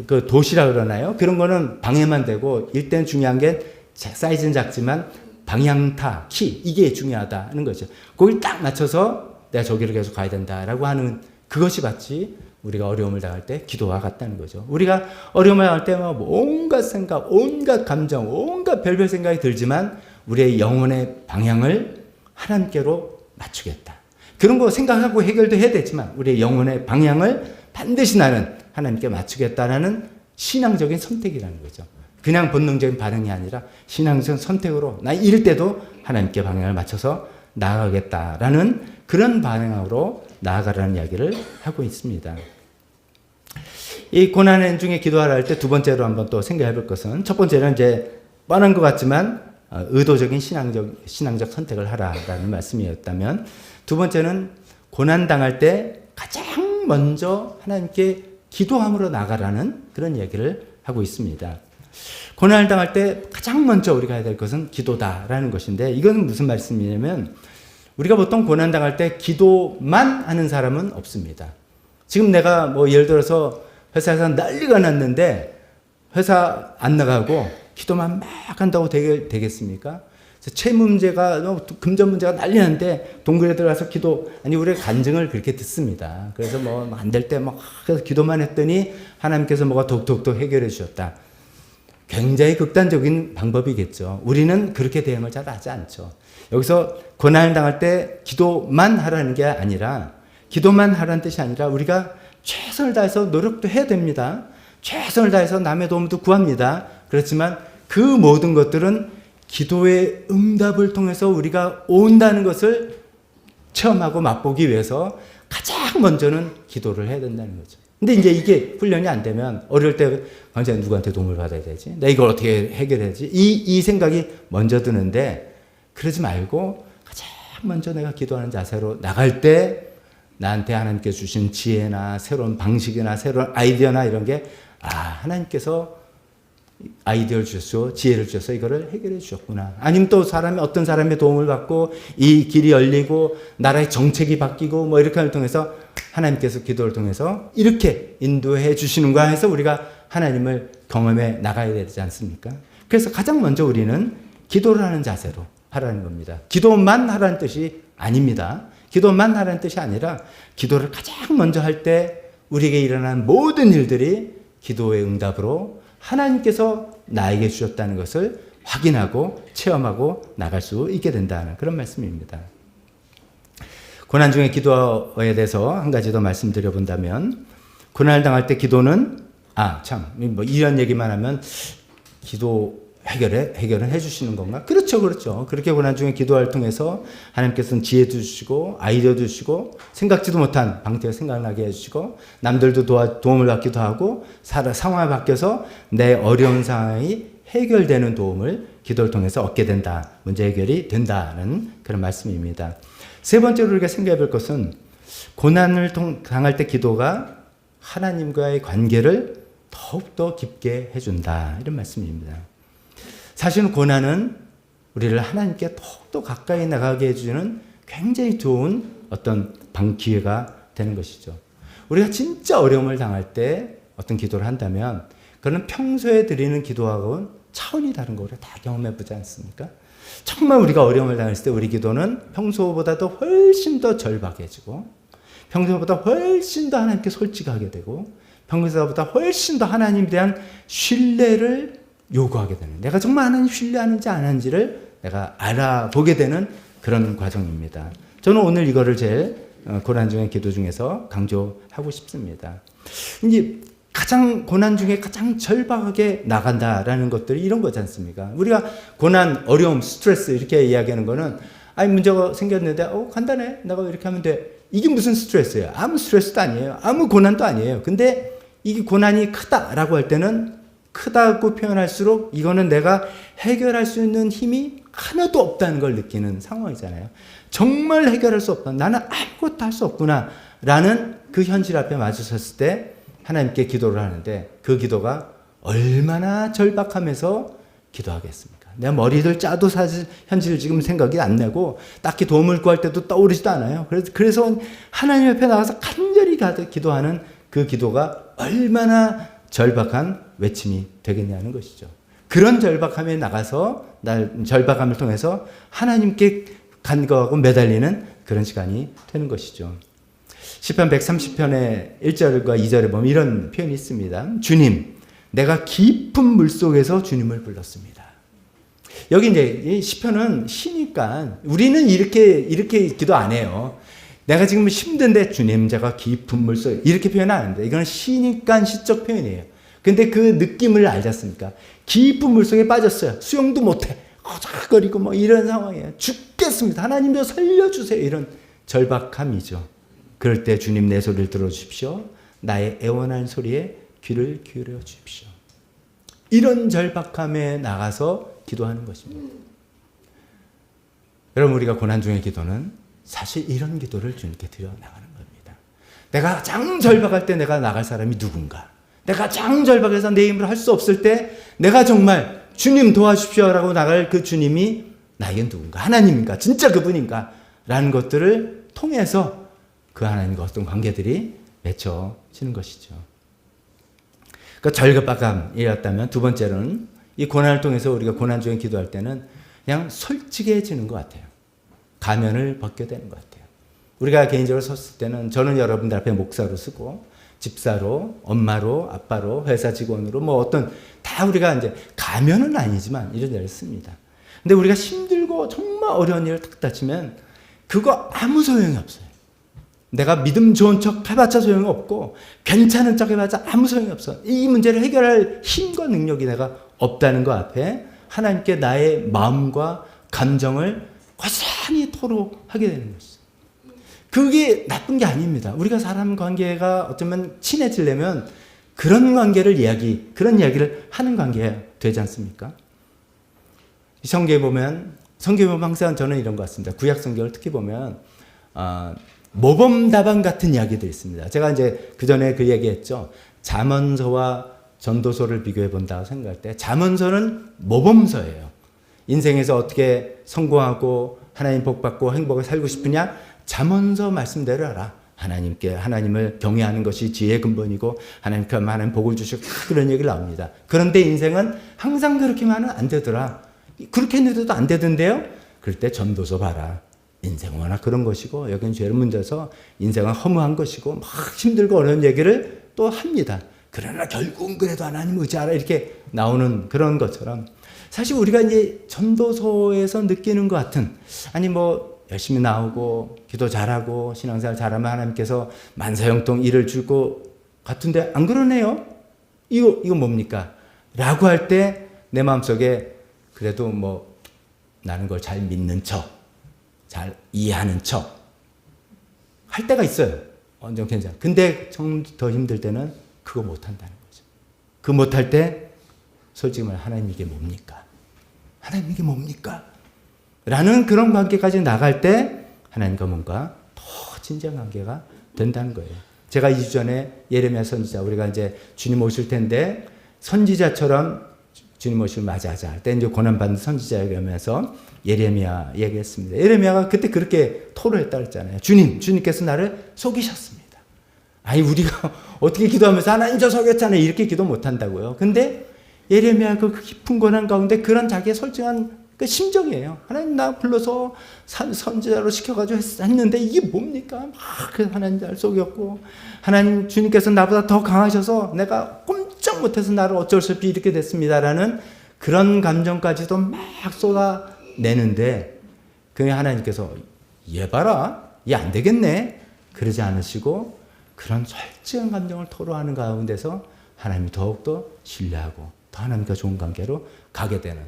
그 도시라 그러나요? 그런 거는 방해만 되고 일단 중요한 게 사이즈는 작지만 방향타, 키 이게 중요하다는 거죠. 거기를 딱 맞춰서 내가 저기로 계속 가야 된다라고 하는 그것이 마치 우리가 어려움을 당할 때 기도와 같다는 거죠. 우리가 어려움을 당할 때 온갖 생각, 온갖 감정, 온갖 별별 생각이 들지만 우리의 영혼의 방향을 하나님께로 맞추겠다. 그런 거 생각하고 해결도 해야 되지만 우리의 영혼의 방향을 반드시 나는 하나님께 맞추겠다라는 신앙적인 선택이라는 거죠. 그냥 본능적인 반응이 아니라 신앙적인 선택으로 나 이럴 때도 하나님께 방향을 맞춰서 나아가겠다라는 그런 방향으로 나아가라는 이야기를 하고 있습니다. 이 고난 중에 기도하라 할 때 두 번째로 한번 또 생각해 볼 것은 첫 번째는 이제 뻔한 것 같지만 의도적인 신앙적 선택을 하라라는 말씀이었다면 두 번째는 고난 당할 때 가장 먼저 하나님께 기도함으로 나가라는 그런 얘기를 하고 있습니다. 고난을 당할 때 가장 먼저 우리가 해야 될 것은 기도다라는 것인데 이건 무슨 말씀이냐면 우리가 보통 고난 당할 때 기도만 하는 사람은 없습니다. 지금 내가 뭐 예를 들어서 회사에서 난리가 났는데 회사 안 나가고 기도만 막 한다고 되겠습니까? 채무 문제가 금전 문제가 난리 났는데 동굴에 들어가서 우리가 간증을 그렇게 듣습니다. 그래서 뭐 안 될 때 막 기도만 했더니 하나님께서 뭐가 독독독 해결해 주셨다. 굉장히 극단적인 방법이겠죠. 우리는 그렇게 대응을 잘 하지 않죠. 여기서 고난을 당할 때 기도만 하라는 게 아니라, 기도만 하라는 뜻이 아니라 우리가 최선을 다해서 노력도 해야 됩니다. 최선을 다해서 남의 도움도 구합니다. 그렇지만 그 모든 것들은 기도의 응답을 통해서 우리가 온다는 것을 체험하고 맛보기 위해서 가장 먼저는 기도를 해야 된다는 거죠. 근데 이제 이게 훈련이 안 되면 어릴 때 언제 누구한테 도움을 받아야 되지? 내가 이걸 어떻게 해결해야지? 이 생각이 먼저 드는데, 그러지 말고 가장 먼저 내가 기도하는 자세로 나갈 때 나한테 하나님께 주신 지혜나 새로운 방식이나 새로운 아이디어나 이런 게, 하나님께서 아이디어를 주셔서 지혜를 주셔서 이거를 해결해 주셨구나. 아니면 또 어떤 사람의 도움을 받고 이 길이 열리고 나라의 정책이 바뀌고 뭐 이렇게 하는 통해서 하나님께서 기도를 통해서 이렇게 인도해 주시는 거야 해서 우리가 하나님을 경험해 나가야 되지 않습니까? 그래서 가장 먼저 우리는 기도를 하는 자세로 하라는 겁니다. 기도만 하라는 뜻이 아닙니다. 기도만 하라는 뜻이 아니라 기도를 가장 먼저 할 때 우리에게 일어나는 모든 일들이 기도의 응답으로 하나님께서 나에게 주셨다는 것을 확인하고 체험하고 나갈 수 있게 된다는 그런 말씀입니다. 고난 중에 기도에 대해서 한 가지 더 말씀드려 본다면, 고난을 당할 때 기도는 이런 얘기만 하면 기도 해결은 해주시는 건가? 그렇죠. 그렇게 고난 중에 기도를 통해서 하나님께서는 지혜도 주시고 아이디어도 주시고 생각지도 못한 방법을 생각나게 해주시고 남들도 도움을 받기도 하고 상황이 바뀌어서 내 어려운 상황이 해결되는 도움을 기도를 통해서 얻게 된다. 문제 해결이 된다는 그런 말씀입니다. 세 번째로 우리가 생각해 볼 것은, 고난을 당할 때 기도가 하나님과의 관계를 더욱더 깊게 해준다. 이런 말씀입니다. 사실은 고난은 우리를 하나님께 더욱더 가까이 나가게 해주는 굉장히 좋은 어떤 기회가 되는 것이죠. 우리가 진짜 어려움을 당할 때 어떤 기도를 한다면 그는 평소에 드리는 기도하고는 차원이 다른 거 우리가 다 경험해 보지 않습니까? 정말 우리가 어려움을 당했을 때 우리 기도는 평소보다도 훨씬 더 절박해지고, 평소보다 훨씬 더 하나님께 솔직하게 되고, 평소보다 훨씬 더 하나님에 대한 신뢰를 요구하게 되는, 내가 정말 하나님 신뢰하는지 안 하는지를 내가 알아보게 되는 그런 과정입니다. 저는 오늘 이거를 제일 고난 중의 기도 중에서 강조하고 싶습니다. 이제 고난 중에 가장 절박하게 나간다라는 것들이 이런 거지 않습니까? 우리가 고난, 어려움, 스트레스 이렇게 이야기하는 거는, 문제가 생겼는데 간단해, 내가 이렇게 하면 돼. 이게 무슨 스트레스예요? 아무 스트레스도 아니에요. 아무 고난도 아니에요. 근데 이게 고난이 크다라고 할 때는, 크다고 표현할수록 이거는 내가 해결할 수 있는 힘이 하나도 없다는 걸 느끼는 상황이잖아요. 정말 해결할 수 없다. 나는 아무것도 할 수 없구나 라는 그 현실 앞에 마주섰을 때 하나님께 기도를 하는데, 그 기도가 얼마나 절박하면서 기도하겠습니까? 내가 머리를 짜도 사실 현실을 지금 생각이 안 나고 딱히 도움을 구할 때도 떠오르지도 않아요. 그래서 하나님 앞에 나가서 간절히 기도하는 그 기도가 얼마나 절박한 외침이 되겠냐는 것이죠. 그런 절박함에 나가서 절박함을 통해서 하나님께 간구하고 매달리는 그런 시간이 되는 것이죠. 시편 130편의 1절과 2절에 보면 이런 표현이 있습니다. 주님, 내가 깊은 물속에서 주님을 불렀습니다. 여기 이제 이 시편은 시니까 우리는 이렇게 기도 안 해요. 내가 지금 힘든데 주님, 제가 깊은 물속에, 이렇게 표현 안 하는데, 이건 시니까 시적 표현이에요. 근데 그 느낌을 알지 않습니까? 깊은 물속에 빠졌어요. 수영도 못해. 거작거리고 뭐 이런 상황이에요. 죽겠습니다. 하나님 좀 살려주세요. 이런 절박함이죠. 그럴 때 주님, 내 소리를 들어주십시오. 나의 애원하는 소리에 귀를 기울여 주십시오. 이런 절박함에 나가서 기도하는 것입니다. 여러분, 우리가 고난 중의 기도는 사실 이런 기도를 주님께 드려 나가는 겁니다. 내가 가장 절박할 때 내가 나갈 사람이 누군가? 내가 가장 절박해서 내 힘으로 할 수 없을 때 내가 정말 주님 도와주십시오라고 나갈 그 주님이 나에겐 누군가? 하나님인가? 진짜 그분인가? 라는 것들을 통해서 그 하나님과 어떤 관계들이 맺혀지는 것이죠. 그러니까 절박함이었다면, 두 번째로는 이 고난을 통해서 우리가 고난 중에 기도할 때는 그냥 솔직해지는 것 같아요. 가면을 벗게 되는 것 같아요. 우리가 개인적으로 섰을 때는 저는 여러분들 앞에 목사로 서고 집사로, 엄마로, 아빠로, 회사 직원으로 뭐 어떤 다 우리가 이제 가면은 아니지만 이런 일을 씁니다. 근데 우리가 힘들고 정말 어려운 일을 탁 다치면 그거 아무 소용이 없어요. 내가 믿음 좋은 척 해봤자 소용이 없고 괜찮은 척 해봤자 아무 소용이 없어. 이 문제를 해결할 힘과 능력이 내가 없다는 거 앞에 하나님께 나의 마음과 감정을 고스란히 토로하게 되는 것이죠. 그게 나쁜 게 아닙니다. 우리가 사람 관계가 어쩌면 친해지려면 그런 관계를 그런 이야기를 하는 관계가 되지 않습니까? 성경에 보면 항상 저는 이런 것 같습니다. 구약 성경을 특히 보면 모범답안 같은 이야기들이 있습니다. 제가 이제 그 전에 그 얘기했죠. 잠언서와 전도서를 비교해 본다고 생각할 때 잠언서는 모범서예요. 인생에서 어떻게 성공하고 하나님 복 받고 행복을 살고 싶으냐? 잠언서 말씀대로 하라. 하나님을 경외하는 것이 지혜의 근본이고 하나님께 하나님 복을 주시고 그런 얘기를 나옵니다. 그런데 인생은 항상 그렇게만 하면 안 되더라. 그렇게 했는데도 안 되던데요? 그럴 때 전도서 봐라. 인생은 워낙 그런 것이고 여기는 죄를 문져서 인생은 허무한 것이고 막 힘들고 어려운 얘기를 또 합니다. 그러나 결국은 그래도 하나님 의지하라 이렇게 나오는 그런 것처럼 사실 우리가 이제 전도서에서 느끼는 것 같은 아니 뭐 열심히 나오고 기도 잘하고 신앙생활 잘하면 하나님께서 만사형통 일을 줄 것 같은데 안 그러네요. 이거 뭡니까? 라고 할 때 내 마음속에 그래도 뭐 나는 걸 잘 믿는 척 잘 이해하는 척 할 때가 있어요. 완전 괜찮아. 근데 더 힘들 때는 그거 못한다는 거죠. 그거 못할 때 솔직히 말해 하나님 이게 뭡니까? 하나님 이게 뭡니까? 라는 그런 관계까지 나갈 때 하나님과 뭔가 더 진지한 관계가 된다는 거예요. 제가 2주 전에 예레미야 선지자 우리가 이제 주님 오실 텐데 선지자처럼 주님 오실 맞이하자 할 때 이제 고난받는 선지자에게면서 예레미야 얘기했습니다. 예레미야가 그때 그렇게 토로했다 그랬잖아요. 주님께서 나를 속이셨습니다. 아니 우리가 어떻게 기도하면서 하나님 저 속였잖아요. 이렇게 기도 못한다고요. 근데 예레미야 그 깊은 고난 가운데 그런 자기의 솔직한 그 심정이에요. 하나님 나 불러서 선지자로 시켜가지고 했는데 이게 뭡니까? 막 하나님 날 속였고 하나님 주님께서 나보다 더 강하셔서 내가 꼼짝 못해서 나를 어쩔 수 없이 이렇게 됐습니다라는 그런 감정까지도 막 쏟아내는데 그 하나님께서 얘 봐라 얘 안 되겠네 그러지 않으시고 그런 솔직한 감정을 토로하는 가운데서 하나님이 더욱더 신뢰하고 더 하나님과 좋은 관계로 가게 되는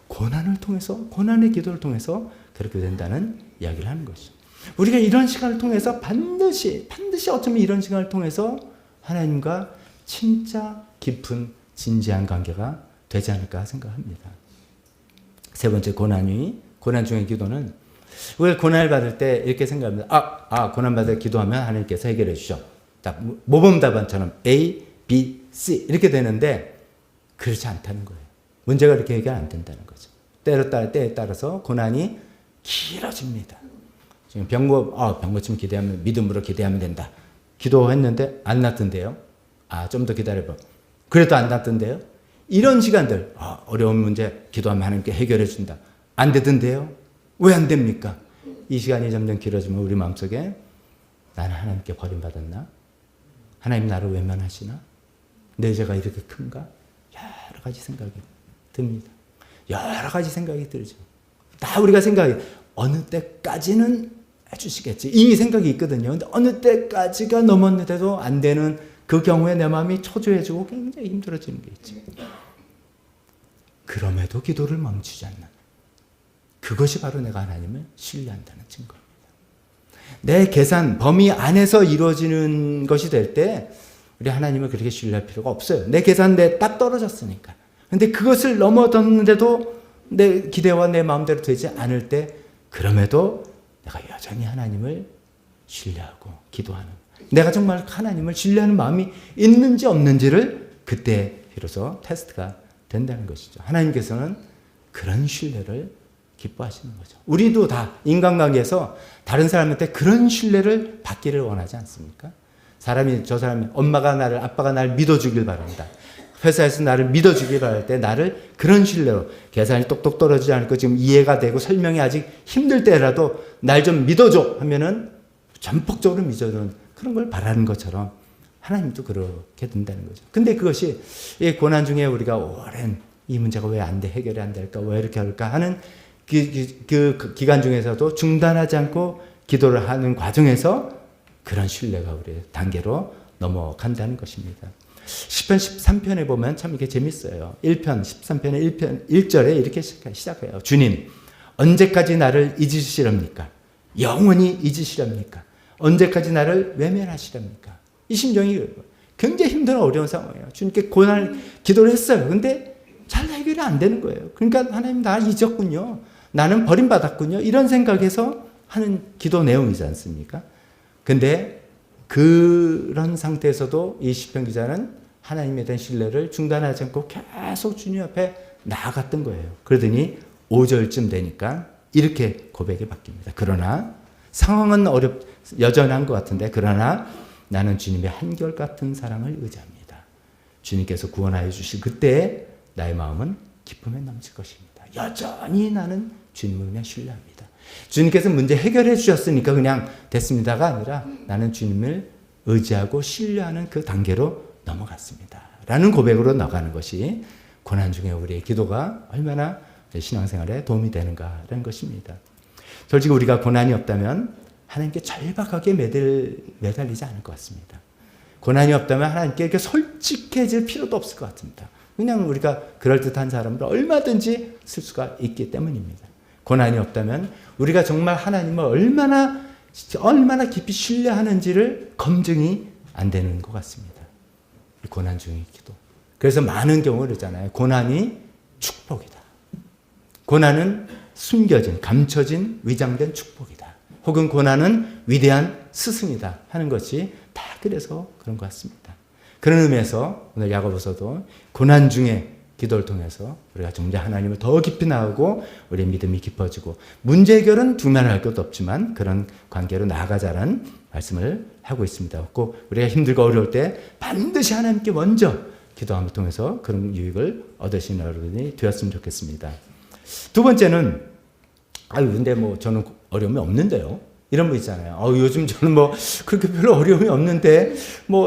고난을 통해서 고난의 기도를 통해서 그렇게 된다는 이야기를 하는 것이죠. 우리가 이런 시간을 통해서 반드시 어쩌면 이런 시간을 통해서 하나님과 진짜 깊은 진지한 관계가 되지 않을까 생각합니다. 세 번째 고난 중의 기도는 우리가 고난을 받을 때 이렇게 생각합니다. 고난 받을 기도하면 하나님께서 해결해 주셔. 모범답안처럼 A, B, C 이렇게 되는데 그렇지 않다는 거예요. 문제가 그렇게 해결 안 된다는 거죠. 때에 따라서 고난이 길어집니다. 지금 병고침 기대하면 믿음으로 기대하면 된다. 기도했는데 안 낫던데요. 좀 더 기다려봐. 그래도 안 낫던데요. 이런 시간들 어려운 문제 기도하면 하나님께 해결해 준다. 안 되던데요. 왜 안 됩니까? 이 시간이 점점 길어지면 우리 마음속에 나는 하나님께 버림받았나? 하나님 나를 외면하시나? 내 죄가 이렇게 큰가? 여러 가지 생각이 듭니다. 여러 가지 생각이 들죠. 다 우리가 생각해 어느 때까지는 해주시겠지. 이 생각이 있거든요. 근데 어느 때까지가 넘었는데도 안 되는 그 경우에 내 마음이 초조해지고 굉장히 힘들어지는 게 있죠. 그럼에도 기도를 멈추지 않는 그것이 바로 내가 하나님을 신뢰한다는 증거입니다. 내 계산 범위 안에서 이루어지는 것이 될 때 우리 하나님을 그렇게 신뢰할 필요가 없어요. 내 계산대에 딱 떨어졌으니까. 근데 그것을 넘어섰는데도 내 기대와 내 마음대로 되지 않을 때 그럼에도 내가 여전히 하나님을 신뢰하고 기도하는 내가 정말 하나님을 신뢰하는 마음이 있는지 없는지를 그때 비로소 테스트가 된다는 것이죠. 하나님께서는 그런 신뢰를 기뻐하시는 거죠. 우리도 다 인간관계에서 다른 사람한테 그런 신뢰를 받기를 원하지 않습니까? 엄마가 아빠가 나를 믿어주길 바란다. 회사에서 나를 믿어주길 바랄 때 나를 그런 신뢰로 계산이 똑똑 떨어지지 않고 지금 이해가 되고 설명이 아직 힘들 때라도 날 좀 믿어줘 하면은 전폭적으로 믿어주는 그런 걸 바라는 것처럼 하나님도 그렇게 된다는 거죠. 근데 그것이 이 고난 중에 우리가 오랜 이 문제가 왜 안 돼, 해결이 안 될까, 왜 이렇게 할까 하는 그 기간 중에서도 중단하지 않고 기도를 하는 과정에서 그런 신뢰가 우리의 단계로 넘어간다는 것입니다. 시편 13편에 보면 참 이게 재밌어요. 1편 13편의 1절에 이렇게 시작해요. 주님, 언제까지 나를 잊으시렵니까? 영원히 잊으시렵니까? 언제까지 나를 외면하시렵니까? 이 심정이 굉장히 힘든 어려운 상황이에요. 주님께 기도를 했어요. 근데 잘 해결이 안 되는 거예요. 그러니까 하나님 나 잊었군요. 나는 버림받았군요. 이런 생각에서 하는 기도 내용이지 않습니까? 근데 그런 상태에서도 이 시편 기자는 하나님에 대한 신뢰를 중단하지 않고 계속 주님 앞에 나아갔던 거예요. 그러더니 5절쯤 되니까 이렇게 고백이 바뀝니다. 그러나 상황은 여전한 것 같은데 그러나 나는 주님의 한결같은 사랑을 의지합니다. 주님께서 구원하여 주실 그때 나의 마음은 기쁨에 넘칠 것입니다. 여전히 나는 주님을 신뢰합니다. 주님께서 문제 해결해 주셨으니까 그냥 됐습니다가 아니라 나는 주님을 의지하고 신뢰하는 그 단계로 넘어갔습니다. 라는 고백으로 나가는 것이 고난 중에 우리의 기도가 얼마나 신앙생활에 도움이 되는가라는 것입니다. 솔직히 우리가 고난이 없다면 하나님께 절박하게 매달리지 않을 것 같습니다. 고난이 없다면 하나님께 이렇게 솔직해질 필요도 없을 것 같습니다. 그냥 우리가 그럴듯한 사람을 얼마든지 쓸 수가 있기 때문입니다. 고난이 없다면 우리가 정말 하나님을 얼마나 깊이 신뢰하는지를 검증이 안 되는 것 같습니다. 고난 중의 기도. 그래서 많은 경우 그러잖아요. 고난이 축복이다. 고난은 숨겨진, 감춰진, 위장된 축복이다. 혹은 고난은 위대한 스승이다 하는 것이 다 그래서 그런 것 같습니다. 그런 의미에서 오늘 야고보서도 고난 중에 기도를 통해서 우리가 정말 하나님을 더 깊이 나아가고 우리의 믿음이 깊어지고 문제 해결은 두말할 것도 없지만 그런 관계로 나아가자는 말씀을 하고 있습니다. 꼭 우리가 힘들고 어려울 때 반드시 하나님께 먼저 기도함을 통해서 그런 유익을 얻으시는 여러분이 되었으면 좋겠습니다. 두 번째는 근데 저는 어려움이 없는데요. 이런 분 있잖아요. 요즘 저는 그렇게 별로 어려움이 없는데,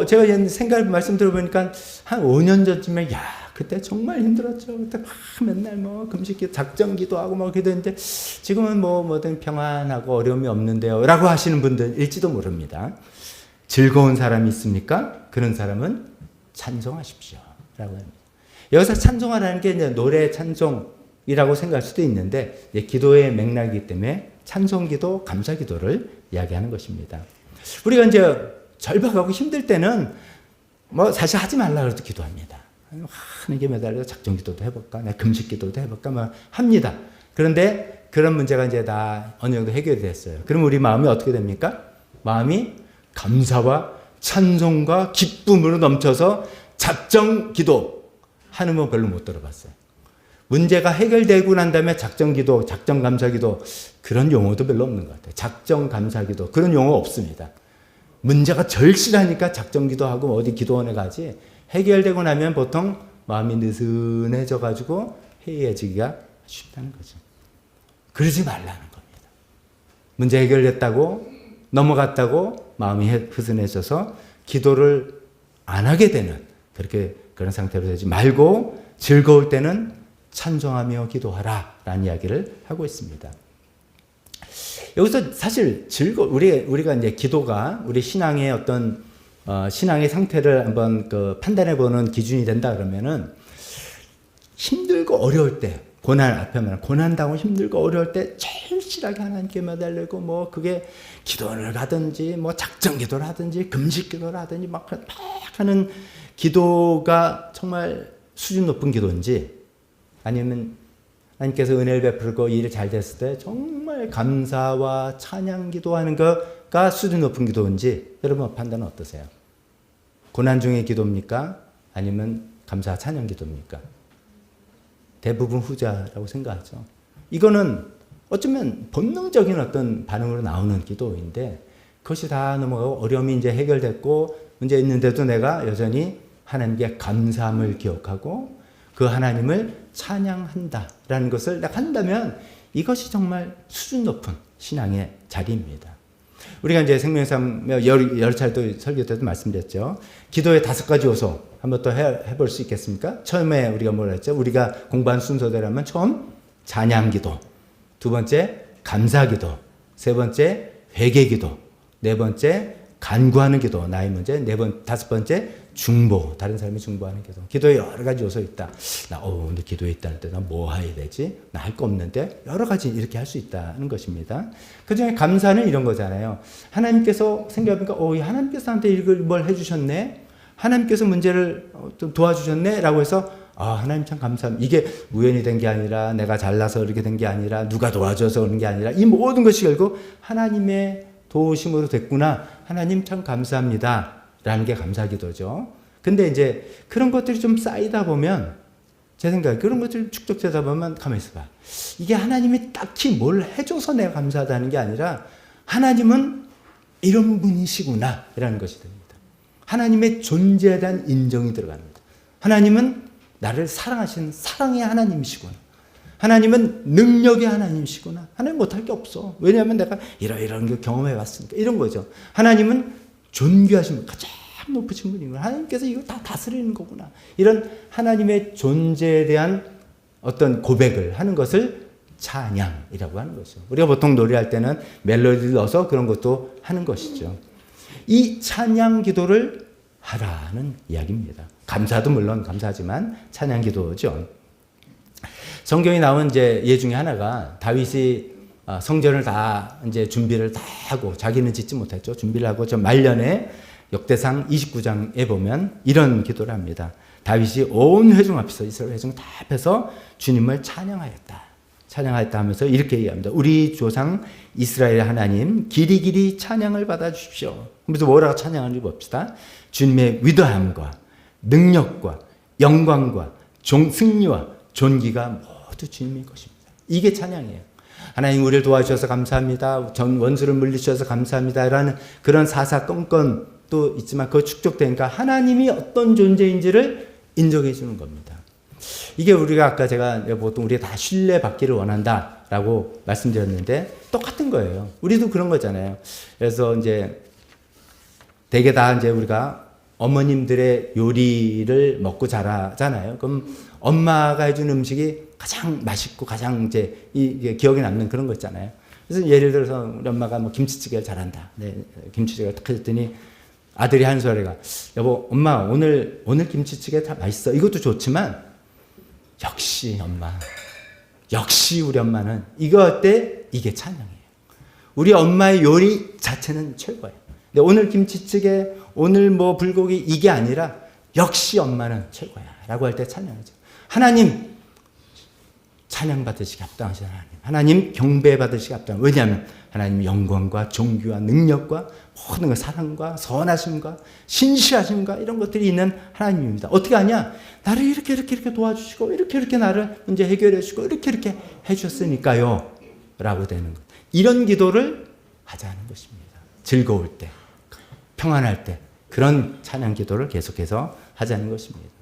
제가 생각 말씀 들어보니까 한 5년 전쯤에, 그때 정말 힘들었죠. 그때 맨날 금식기, 작정기도 하고 기도했는데, 지금은 뭐든 평안하고 어려움이 없는데요. 라고 하시는 분들일지도 모릅니다. 즐거운 사람이 있습니까? 그런 사람은 찬송하십시오. 라고 합니다. 여기서 찬송하라는 게 이제 노래 찬송이라고 생각할 수도 있는데, 기도의 맥락이기 때문에 찬송기도, 감사기도를 이야기하는 것입니다. 우리가 이제 절박하고 힘들 때는 사실 하지 말라 그래도 기도합니다. 하나님께 매달려서 작정기도도 해볼까, 금식기도도 해볼까 합니다. 그런데 그런 문제가 이제 다 어느 정도 해결이 됐어요. 그럼 우리 마음이 어떻게 됩니까? 마음이 감사와 찬송과 기쁨으로 넘쳐서 작정기도 하는 건 별로 못 들어봤어요. 문제가 해결되고 난 다음에 작정기도, 작정감사기도 그런 용어도 별로 없는 것 같아요. 작정감사기도 그런 용어 없습니다. 문제가 절실하니까 작정기도하고 어디 기도원에 가지 해결되고 나면 보통 마음이 느슨해져 가지고 해이해지기가 쉽다는 거죠. 그러지 말라는 겁니다. 문제 해결됐다고 넘어갔다고 마음이 흐슨해져서 기도를 안 하게 되는 그런 상태로 되지 말고 즐거울 때는 찬송하며 기도하라 라는 이야기를 하고 있습니다. 여기서 사실 우리가 이제 기도가 우리 신앙의 어떤 신앙의 상태를 한번 판단해 보는 기준이 된다 그러면은 힘들고 어려울 때 고난당하고 힘들고 어려울 때 절실하게 하나님께 매달리고 그게 기도를 하든지 작정 기도를 하든지 금식 기도를 하든지 막 하는 기도가 정말 수준 높은 기도인지 아니면 하나님께서 은혜를 베풀고 일이 잘 됐을 때 정말 감사와 찬양 기도하는 것가 수준 높은 기도인지 여러분 판단은 어떠세요? 고난 중의 기도입니까? 아니면 감사 찬양 기도입니까? 대부분 후자라고 생각하죠. 이거는 어쩌면 본능적인 어떤 반응으로 나오는 기도인데 그것이 다 넘어가고 어려움이 이제 해결됐고 문제 있는데도 내가 여전히 하나님께 감사함을 기억하고 그 하나님을 찬양한다라는 것을 한다면 이것이 정말 수준 높은 신앙의 자리입니다. 우리가 이제 생명삶 여러 차례 또 설교 때도 말씀드렸죠. 기도의 5가지 요소 한번 또 해볼 수 있겠습니까? 처음에 우리가 뭐라 했죠? 우리가 공부한 순서대로라면 처음 찬양기도, 두 번째 감사기도, 세 번째 회개기도, 네 번째 간구하는 기도, 나의 문제, 다섯 번째 중보, 다른 사람이 중보하는 기도. 기도에 여러 가지 요소 있다. 나 오늘 기도에 있다는 때 나 뭐 해야 되지? 나 할 거 없는데 여러 가지 이렇게 할 수 있다는 것입니다. 그 중에 감사는 이런 거잖아요. 하나님께서 생각해보니까 하나님께서 나한테 이걸 뭘 해주셨네? 하나님께서 문제를 좀 도와주셨네? 라고 해서 하나님 참 감사합니다. 이게 우연히 된 게 아니라 내가 잘나서 이렇게 된 게 아니라 누가 도와줘서 그런 게 아니라 이 모든 것이 결국 하나님의 도우심으로 됐구나. 하나님 참 감사합니다. 라는 게 감사기도죠. 근데 이제 그런 것들이 좀 쌓이다 보면 제 생각에 그런 것들이 축적되다 보면 가만히 있어봐. 이게 하나님이 딱히 뭘 해줘서 내가 감사하다는 게 아니라 하나님은 이런 분이시구나 라는 것이 됩니다. 하나님의 존재에 대한 인정이 들어갑니다. 하나님은 나를 사랑하시는 사랑의 하나님이시구나. 하나님은 능력의 하나님이시구나. 하나님 못할 게 없어. 왜냐하면 내가 이런 거 경험해 봤으니까. 이런 거죠. 하나님은 존귀하신 분, 가장 높으신 분이구나. 하나님께서 이거 다 다스리는 거구나. 이런 하나님의 존재에 대한 어떤 고백을 하는 것을 찬양이라고 하는 거죠. 우리가 보통 노래할 때는 멜로디를 넣어서 그런 것도 하는 것이죠. 이 찬양 기도를 하라는 이야기입니다. 감사도 물론 감사하지만 찬양 기도죠. 성경에 나온 이제 예 중에 하나가 다윗이 성전을 다 이제 준비를 다 하고 자기는 짓지 못했죠. 준비를 하고 저 말년에 역대상 29장에 보면 이런 기도를 합니다. 다윗이 온 회중 앞에서 이스라엘 회중 다 앞에서 주님을 찬양하였다. 찬양하였다 하면서 이렇게 얘기합니다. 우리 조상 이스라엘 하나님 길이길이 찬양을 받아 주십시오. 그래서 뭐라고 찬양하는지 봅시다. 주님의 위대함과 능력과 영광과 승리와 존귀가 모두 주님의 것입니다. 이게 찬양이에요. 하나님 우리를 도와주셔서 감사합니다. 전 원수를 물리셔서 감사합니다. 라는 그런 사사건건도 있지만 그거 축적되니까 하나님이 어떤 존재인지를 인정해 주는 겁니다. 이게 우리가 아까 제가 보통 우리가 다 신뢰받기를 원한다라고 말씀드렸는데 똑같은 거예요. 우리도 그런 거잖아요. 그래서 이제 대개 다 이제 우리가 어머님들의 요리를 먹고 자라잖아요. 그럼 엄마가 해준 음식이 가장 맛있고 가장 이제 이게 기억에 남는 그런 거 있잖아요. 그래서 예를 들어서 우리 엄마가 뭐 김치찌개를 잘한다. 네, 김치찌개를 딱 해줬더니 아들이 하는 소리가 여보, 엄마 오늘 김치찌개 다 맛있어. 이것도 좋지만 역시 엄마, 역시 우리 엄마는 이거 어때? 이게 찬양이에요. 우리 엄마의 요리 자체는 최고예요. 근데 오늘 김치찌개, 오늘 뭐 불고기 이게 아니라 역시 엄마는 최고야 라고 할 때 찬양이죠. 하나님 찬양 받으시기 합당하신 하나님, 하나님 경배 받으시기 합당. 왜냐하면 하나님 영광과 존귀와 능력과 모든 것, 사랑과 선하심과 신실하심과 이런 것들이 있는 하나님입니다. 어떻게 하냐? 나를 이렇게 도와주시고 이렇게 나를 문제 해결해 주시고 이렇게 해주셨으니까요 라고 되는 것. 이런 기도를 하자는 것입니다. 즐거울 때, 평안할 때 그런 찬양 기도를 계속해서 하자는 것입니다.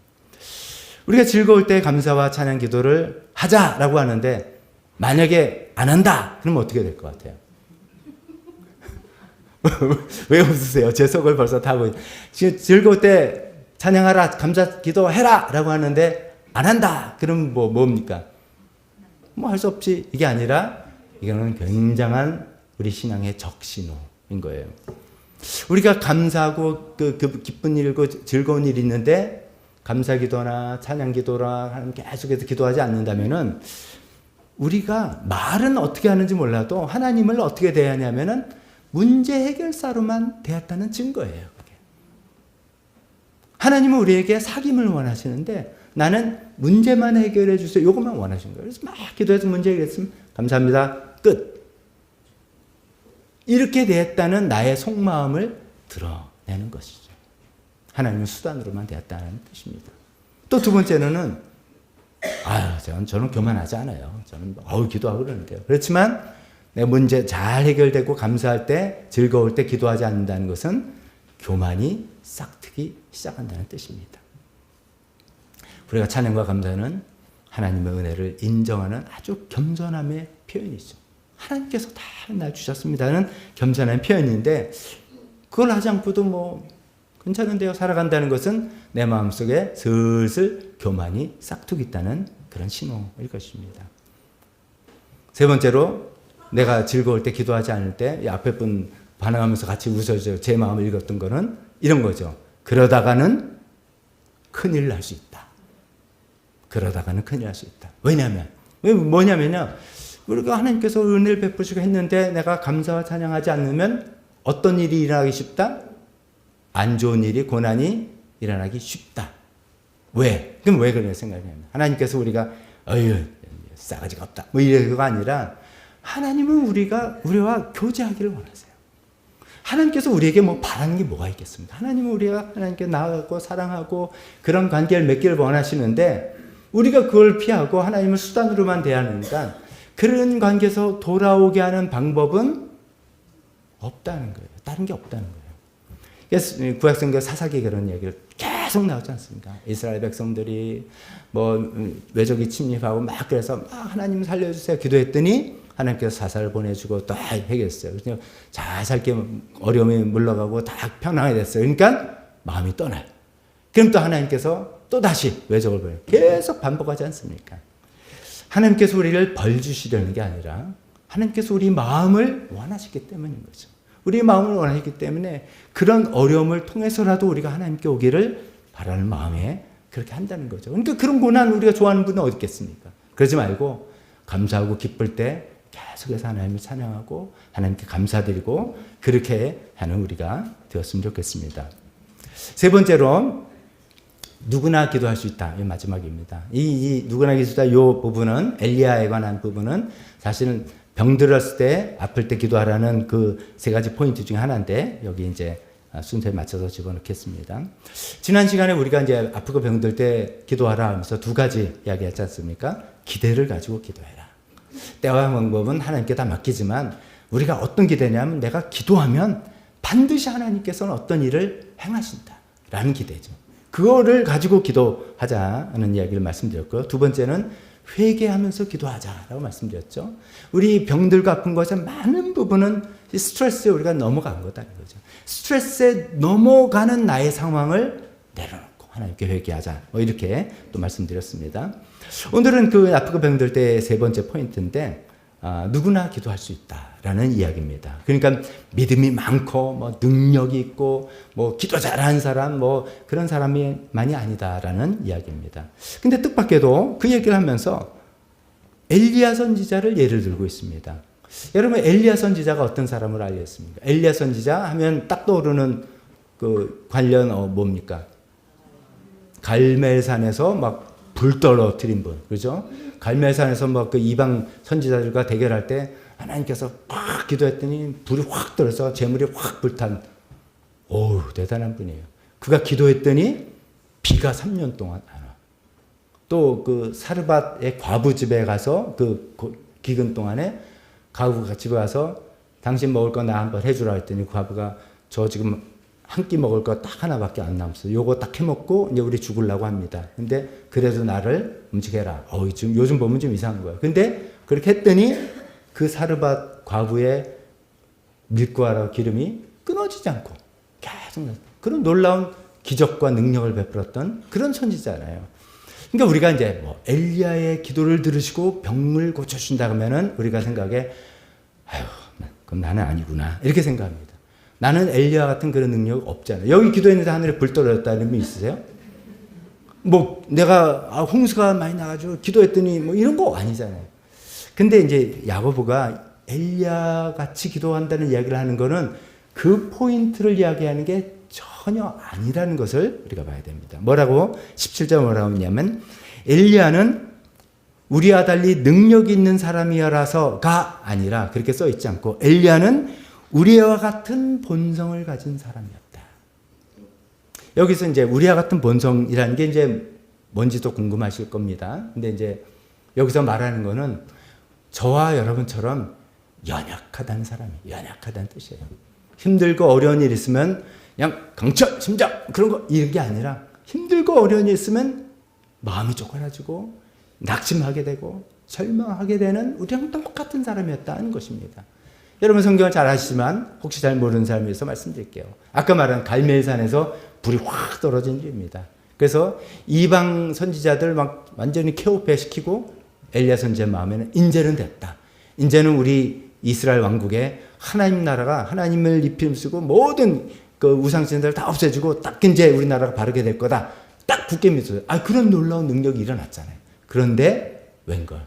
우리가 즐거울 때 감사와 찬양 기도를 하자라고 하는데 만약에 안 한다 그러면 어떻게 될 것 같아요? 왜 웃으세요? 제 속을 벌써 타고 지금 즐거울 때 찬양하라, 감사 기도해라 라고 하는데 안 한다 그러면 뭡니까? 뭐 할 수 없지. 이게 아니라 이거는 굉장한 우리 신앙의 적신호인 거예요. 우리가 감사하고 그 기쁜 일고 즐거운 일이 있는데 감사 기도나 찬양 기도나 계속해서 기도하지 않는다면은 우리가 말은 어떻게 하는지 몰라도 하나님을 어떻게 대하냐면은 문제 해결사로만 대했다는 증거예요. 그게. 하나님은 우리에게 사귐을 원하시는데 나는 문제만 해결해 주세요. 이것만 원하시는 거예요. 그래서 막 기도해서 문제 해결했으면 감사합니다. 끝. 이렇게 대했다는 나의 속마음을 드러내는 것이죠. 하나님은 수단으로만 대했다는 뜻입니다. 또 두 번째는 저는 교만하지 않아요. 저는 기도하고 그러는데요. 그렇지만 내 문제 잘 해결되고 감사할 때 즐거울 때 기도하지 않는다는 것은 교만이 싹트기 시작한다는 뜻입니다. 우리가 찬양과 감사는 하나님의 은혜를 인정하는 아주 겸손함의 표현이죠. 하나님께서 다 나 주셨습니다는 겸손한 표현인데 그걸 하지 않고도 뭐 괜찮은데요 살아간다는 것은 내 마음속에 슬슬 교만이 싹둑 있다는 그런 신호일 것입니다. 세 번째로 내가 즐거울 때 기도하지 않을 때 앞에 분 반응하면서 같이 웃어줘 제 마음을 읽었던 거는 이런 거죠. 그러다가는 큰일 날 수 있다. 그러다가는 큰일 날 수 있다. 왜냐하면 뭐냐면요. 우리가 하나님께서 은혜를 베푸시고 했는데 내가 감사와 찬양하지 않으면 어떤 일이 일어나기 쉽다? 안 좋은 일이 고난이 일어나기 쉽다. 왜? 그럼 왜 그래 생각하냐면 하나님께서 우리가 어휴 싸가지가 없다 뭐 이래가 아니라 하나님은 우리와 교제하기를 원하세요. 하나님께서 우리에게 뭐 바라는 게 뭐가 있겠습니까? 하나님은 우리가 하나님께 나아가고 사랑하고 그런 관계를 맺기를 원하시는데 우리가 그걸 피하고 하나님을 수단으로만 대하니까 그런 관계에서 돌아오게 하는 방법은 없다는 거예요. 다른 게 없다는 거예요. 그래서 구약성경 사사기 그런 얘기를 계속 나오지 않습니까? 이스라엘 백성들이 뭐 외적이 침입하고 막 그래서 막 하나님 살려주세요 기도했더니 하나님께서 사사를 보내주고 또 해결했어요. 그래서 잘 살게 어려움이 물러가고 다 평안하게 됐어요. 그러니까 마음이 떠나요. 그럼 또 하나님께서 또 다시 외적을 보내요. 계속 반복하지 않습니까? 하나님께서 우리를 벌 주시려는 게 아니라 하나님께서 우리 마음을 원하시기 때문인 거죠. 우리 마음을 원하시기 때문에 그런 어려움을 통해서라도 우리가 하나님께 오기를 바라는 마음에 그렇게 한다는 거죠. 그러니까 그런 고난 우리가 좋아하는 분은 어디 있겠습니까? 그러지 말고 감사하고 기쁠 때 계속해서 하나님을 찬양하고 하나님께 감사드리고 그렇게 하는 우리가 되었으면 좋겠습니다. 세 번째로 누구나 기도할 수 있다. 이 마지막입니다. 이 누구나 기도할 수 있다. 이 부분은 엘리야에 관한 부분은 사실은 병들었을 때 아플 때 기도하라는 그 세 가지 포인트 중에 하나인데 여기 이제 순서에 맞춰서 집어넣겠습니다. 지난 시간에 우리가 이제 아프고 병들 때 기도하라 하면서 두 가지 이야기했지 않습니까? 기대를 가지고 기도해라. 때와 방법은 하나님께 다 맡기지만 우리가 어떤 기대냐면 내가 기도하면 반드시 하나님께서는 어떤 일을 행하신다라는 기대죠. 그거를 가지고 기도하자는 이야기를 말씀드렸고요. 두 번째는 회개하면서 기도하자라고 말씀드렸죠. 우리 병들고 아픈 것의 많은 부분은 스트레스에 우리가 넘어간 거다는 거죠. 스트레스에 넘어가는 나의 상황을 내려놓고 하나님께 회개하자. 뭐 이렇게 또 말씀드렸습니다. 오늘은 그 아프고 병들 때 세 번째 포인트인데 누구나 기도할 수 있다라는 이야기입니다. 그러니까 믿음이 많고 뭐 능력이 있고 뭐 기도 잘하는 사람 뭐 그런 사람이 아니다라는 이야기입니다. 근데 뜻밖에도 그 얘기를 하면서 엘리야 선지자를 예를 들고 있습니다. 여러분 엘리야 선지자가 어떤 사람으로 알렸습니까? 엘리야 선지자 하면 딱 떠오르는 그 관련 뭡니까? 갈멜산에서 막 불 떨어뜨린 분, 그렇죠? 갈멜산에서 막 그 이방 선지자들과 대결할 때 하나님께서 확 기도했더니 불이 확 떨어서 재물이 확 불탄, 오우 대단한 분이에요. 그가 기도했더니 비가 3년 동안 안 와. 또 그 사르밧의 과부 집에 가서 그 기근 동안에 과부가 집에 가서 당신 먹을 거 나 한번 해주라 했더니 과부가 저 지금 한 끼 먹을 거 딱 하나밖에 안 남았어요. 요거 딱 해먹고 이제 우리 죽으려고 합니다. 근데 그래도 나를 움직여라. 지금 요즘 보면 좀 이상한 거예요. 근데 그렇게 했더니 그 사르밧 과부의 밀가루 기름이 끊어지지 않고 계속 그런 놀라운 기적과 능력을 베풀었던 그런 선지자잖아요. 그러니까 우리가 이제 뭐 엘리야의 기도를 들으시고 병을 고쳐주신다 그러면은 우리가 생각에 아유 그럼 나는 아니구나 이렇게 생각합니다. 나는 엘리야 같은 그런 능력 없잖아요. 여기 기도했는데 하늘에 불 떨어졌다는 분 있으세요? 뭐 내가 홍수가 많이 나가지고 기도했더니 뭐 이런 거 아니잖아요. 근데 이제 야고보가 엘리야 같이 기도한다는 이야기를 하는 거는 그 포인트를 이야기하는 게 전혀 아니라는 것을 우리가 봐야 됩니다. 뭐라고 17절 뭐라고 하냐면 엘리야는 우리와 달리 능력이 있는 사람이라서가 아니라 그렇게 써 있지 않고 엘리야는 우리와 같은 본성을 가진 사람이었다. 여기서 이제 우리와 같은 본성이라는 게 이제 뭔지도 궁금하실 겁니다. 근데 이제 여기서 말하는 거는 저와 여러분처럼 연약하다는 사람이 연약하다는 뜻이에요. 힘들고 어려운 일 있으면 그냥 강철, 심장 그런 거 이런 게 아니라 힘들고 어려운 일 있으면 마음이 쪼그라지고 낙심하게 되고 절망하게 되는 우리랑 똑같은 사람이었다는 것입니다. 여러분 성경을 잘 아시지만 혹시 잘 모르는 사람을 위해서 말씀드릴게요. 아까 말한 갈멜산에서 불이 확 떨어진 일입니다. 그래서 이방 선지자들 막 완전히 케오페시키고 엘리야 선지자 마음에는 이제는 됐다. 이제는 우리 이스라엘 왕국에 하나님 나라가 하나님을 입힘쓰고 모든 그 우상신들을 다 없애주고 딱 이제 우리나라가 바르게 될 거다. 딱 굳게 믿었어요. 그런 놀라운 능력이 일어났잖아요. 그런데 웬걸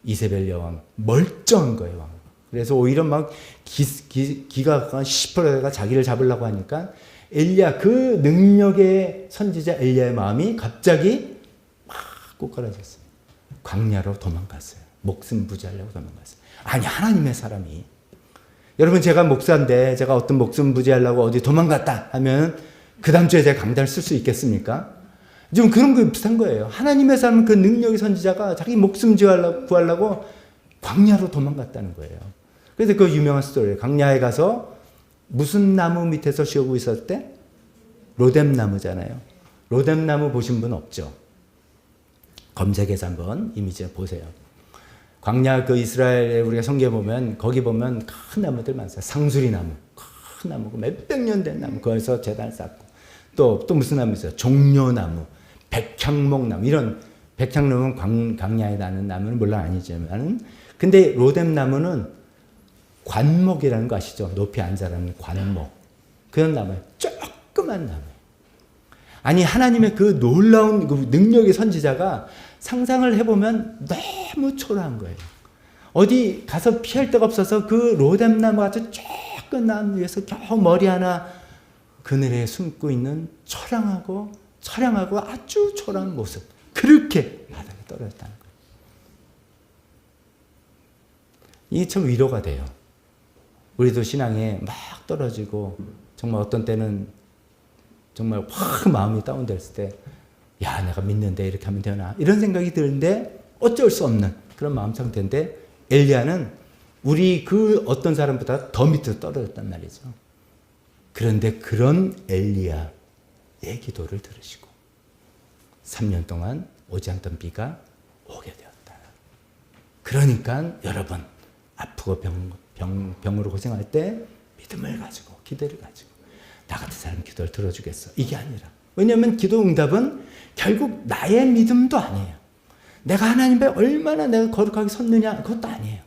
이세벨 여왕 멀쩡한 거예요. 왕. 그래서 오히려 막 기가 시퍼레가 자기를 잡으려고 하니까 엘리야 그 능력의 선지자 엘리야의 마음이 갑자기 막 꼬꾸라졌어요. 광야로 도망갔어요. 목숨 부지하려고 도망갔어요. 아니 하나님의 사람이 여러분 제가 목사인데 제가 어떤 목숨 부지하려고 어디 도망갔다 하면 그 다음 주에 제가 강단을 쓸 수 있겠습니까? 지금 그런 거 비슷한 거예요. 하나님의 사람 그 능력의 선지자가 자기 목숨 구하려고 광야로 도망갔다는 거예요. 그래서 그 유명한 스토리예요. 광야에 가서 무슨 나무 밑에서 쉬고 있었을 때? 로뎀나무잖아요. 로뎀나무 보신 분 없죠? 검색해서 한번 이미지 보세요. 광야 그 이스라엘에 우리가 성경에 보면 거기 보면 큰 나무들 많아요. 상수리 나무, 큰 나무고 몇백 년 된 나무. 거기서 제단을 쌓고 또 무슨 나무 있어요? 종려나무, 백향목나무 이런 백향목은 광야에 나는 나무는 물론 아니지만 근데 로뎀나무는 관목이라는 거 아시죠? 높이 안 자라는 관목. 그런 나무예요. 조그만 나무. 아니 하나님의 그 놀라운 그 능력의 선지자가 상상을 해보면 너무 초라한 거예요. 어디 가서 피할 데가 없어서 그 로뎀나무 아주 조그만 나무 위에서 겨우 머리 하나 그늘에 숨고 있는 처량하고 아주 초라한 모습. 그렇게 바닥에 떨어졌다는 거예요. 이게 참 위로가 돼요. 우리도 신앙에 막 떨어지고 정말 어떤 때는 정말 확 마음이 다운됐을 때 야 내가 믿는데 이렇게 하면 되나 이런 생각이 드는데 어쩔 수 없는 그런 마음 상태인데 엘리야는 우리 그 어떤 사람보다 더 밑으로 떨어졌단 말이죠. 그런데 그런 엘리야의 기도를 들으시고 3년 동안 오지 않던 비가 오게 되었다. 그러니까 여러분 아프고 병으로 고생할 때 믿음을 가지고 기대를 가지고 나 같은 사람 기도를 들어주겠어. 이게 아니라 왜냐하면 기도 응답은 결국 나의 믿음도 아니에요. 내가 하나님께 얼마나 내가 거룩하게 섰느냐 그것도 아니에요.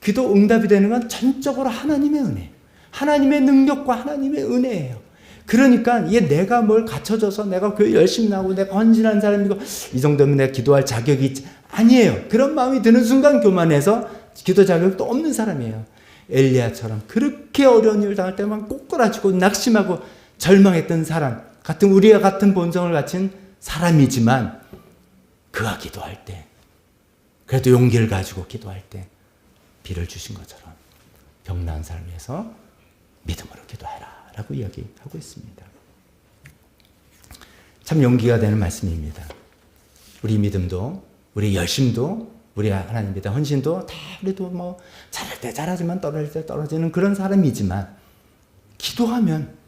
기도 응답이 되는 건 전적으로 하나님의 은혜, 하나님의 능력과 하나님의 은혜예요. 그러니까 이게 내가 뭘 갖춰줘서 내가 교회 열심히 나오고 내가 헌신한 사람이고 이 정도면 내가 기도할 자격이 있지 아니에요. 그런 마음이 드는 순간 교만해서 기도 자격도 없는 사람이에요. 엘리야처럼 그렇게 어려운 일을 당할 때만 꼬꾸라지고 낙심하고 절망했던 사람 같은 우리와 같은 본성을 가진 사람이지만 그가 기도할 때 그래도 용기를 가지고 기도할 때 비를 주신 것처럼 병나은 사람을 위해서 믿음으로 기도해라 라고 이야기하고 있습니다. 참 용기가 되는 말씀입니다. 우리 믿음도 우리 열심도 우리 하나님 믿음 헌신도 다 우리도 뭐 잘할 때 잘하지만 떨어질 때 떨어지는 그런 사람이지만 기도하면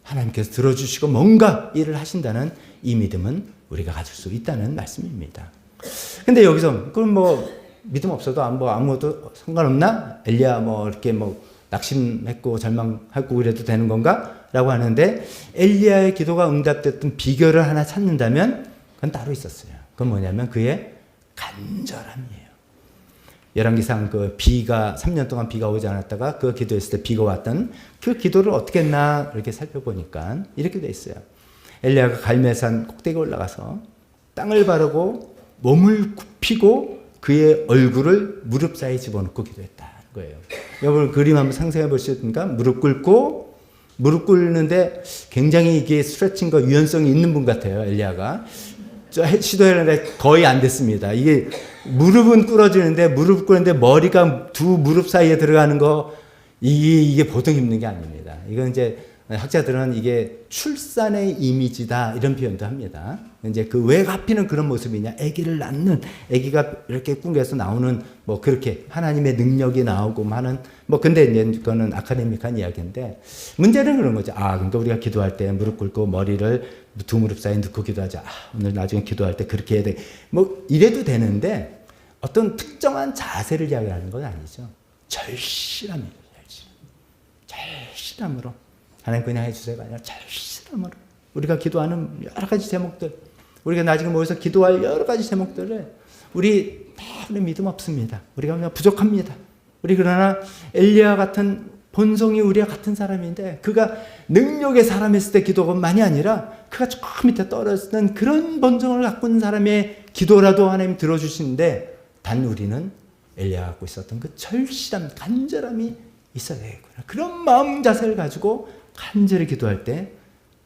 하나님께서 들어주시고 뭔가 일을 하신다는 이 믿음은 우리가 가질 수 있다는 말씀입니다. 근데 여기서 그럼 뭐 믿음 없어도 아무것도 상관없나? 엘리야 뭐 이렇게 뭐 낙심했고 절망하고 그래도 되는 건가? 라고 하는데 엘리야의 기도가 응답됐던 비결을 하나 찾는다면 그건 따로 있었어요. 그건 뭐냐면 그의 간절함이에요. 열왕기상 그 비가 3년 동안 비가 오지 않았다가 그 기도했을 때 비가 왔던 그 기도를 어떻게 했나 이렇게 살펴보니까 이렇게 돼 있어요. 엘리야가 갈멜산 꼭대기에 올라가서 땅을 바르고 몸을 굽히고 그의 얼굴을 무릎 사이에 집어넣고 기도했다는 거예요. 여러분 그림 한번 상상해 보시니까 무릎 꿇는데 굉장히 이게 스트레칭과 유연성이 있는 분 같아요. 엘리야가 시도했는데 거의 안 됐습니다. 이게 무릎은 꿇어지는데 무릎 꿇는데 머리가 두 무릎 사이에 들어가는 거 이게 보통 힘든 게 아닙니다. 이건 이제 학자들은 이게 출산의 이미지다 이런 표현도 합니다. 이제 그 왜 하필은 그런 모습이냐? 아기를 낳는 아기가 이렇게 꿈에서 나오는 뭐 그렇게 하나님의 능력이 나오고 하는 뭐 근데 이제 그거는 아카데믹한 이야기인데 문제는 그런 거죠. 그러니까 우리가 기도할 때 무릎 꿇고 머리를 두 무릎 사이에 넣고 기도하자. 오늘 나중에 기도할 때 그렇게 해야 돼. 뭐 이래도 되는데 어떤 특정한 자세를 이야기하는 건 아니죠. 절실함이에요. 절실함으로 하나님 그냥 해주세요가 아니라 절실함으로 우리가 기도하는 여러 가지 제목들, 우리가 나중에 모여서 기도할 여러 가지 제목들을 우리 다른 믿음 없습니다. 우리가 그냥 부족합니다. 우리 그러나 엘리야 같은 본성이 우리와 같은 사람인데 그가 능력의 사람이었을 때 기도가 많이 아니라 그가 저 밑에 떨어지는 그런 본성을 갖고 있는 사람의 기도라도 하나님 들어주시는데 단 우리는 엘리야가 갖고 있었던 그 절실함, 간절함이 있어야 되겠구나. 그런 마음 자세를 가지고 간절히 기도할 때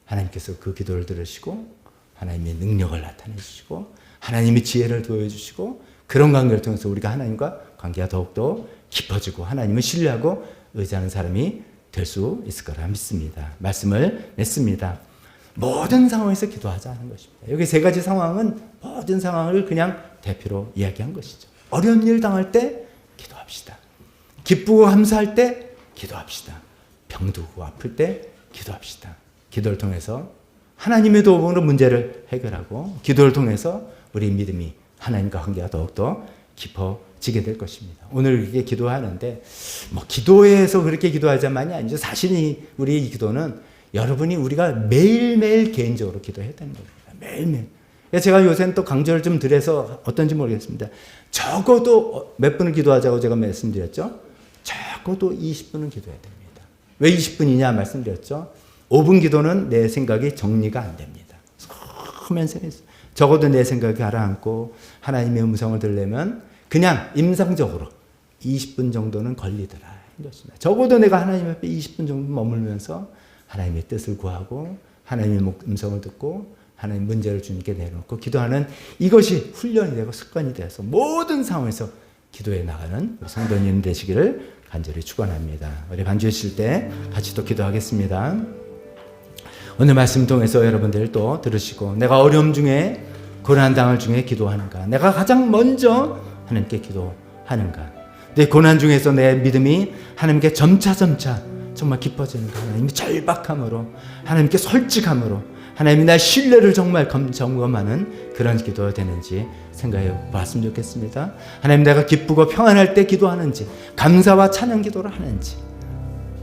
하나님께서 그 기도를 들으시고 하나님의 능력을 나타내 주시고 하나님의 지혜를 보여주시고 그런 관계를 통해서 우리가 하나님과 관계가 더욱더 깊어지고 하나님을 신뢰하고 의지하는 사람이 될 수 있을 거라 믿습니다. 말씀을 냈습니다. 모든 상황에서 기도하자는 것입니다. 여기 세 가지 상황은 모든 상황을 그냥 대표로 이야기한 것이죠. 어려운 일 당할 때 기도합시다. 기쁘고 감사할 때 기도합시다. 병들고 아플 때 기도합시다. 기도를 통해서 하나님의 도움으로 문제를 해결하고 기도를 통해서 우리 믿음이 하나님과 관계가 더욱더 깊어지게 될 것입니다. 오늘 이렇게 기도하는데 기도에서 그렇게 기도하자만이 아니죠. 사실 우리 이 기도는 여러분이 우리가 매일매일 개인적으로 기도해야 되는 겁니다. 매일매일. 제가 요새는 또 강조를 좀 드려서 어떤지 모르겠습니다. 적어도 몇 분을 기도하자고 제가 말씀드렸죠. 적어도 20분은 기도해야 됩니다. 왜 20분이냐 말씀드렸죠. 5분 기도는 내 생각이 정리가 안 됩니다. 수면서 적어도 내 생각이 가라앉고 하나님의 음성을 들으려면 그냥 임상적으로 20분 정도는 걸리더라. 적어도 내가 하나님 앞에 20분 정도 머물면서 하나님의 뜻을 구하고 하나님의 음성을 듣고 하나님 문제를 주님께 내놓고 기도하는 이것이 훈련이 되고 습관이 되어서 모든 상황에서 기도해 나가는 우리 성도님 되시기를 간절히 축원합니다. 우리 반주하실 때 같이 또 기도하겠습니다. 오늘 말씀 통해서 여러분들 또 들으시고 내가 어려움 중에 고난 당할 중에 기도하는가, 내가 가장 먼저 하나님께 기도하는가, 내 고난 중에서 내 믿음이 하나님께 점차 정말 깊어지는가, 하나님의 절박함으로 하나님께 솔직함으로 하나님이 나의 신뢰를 정말 점검하는 그런 기도가 되는지 생각해 봤으면 좋겠습니다. 하나님 내가 기쁘고 평안할 때 기도하는지 감사와 찬양 기도를 하는지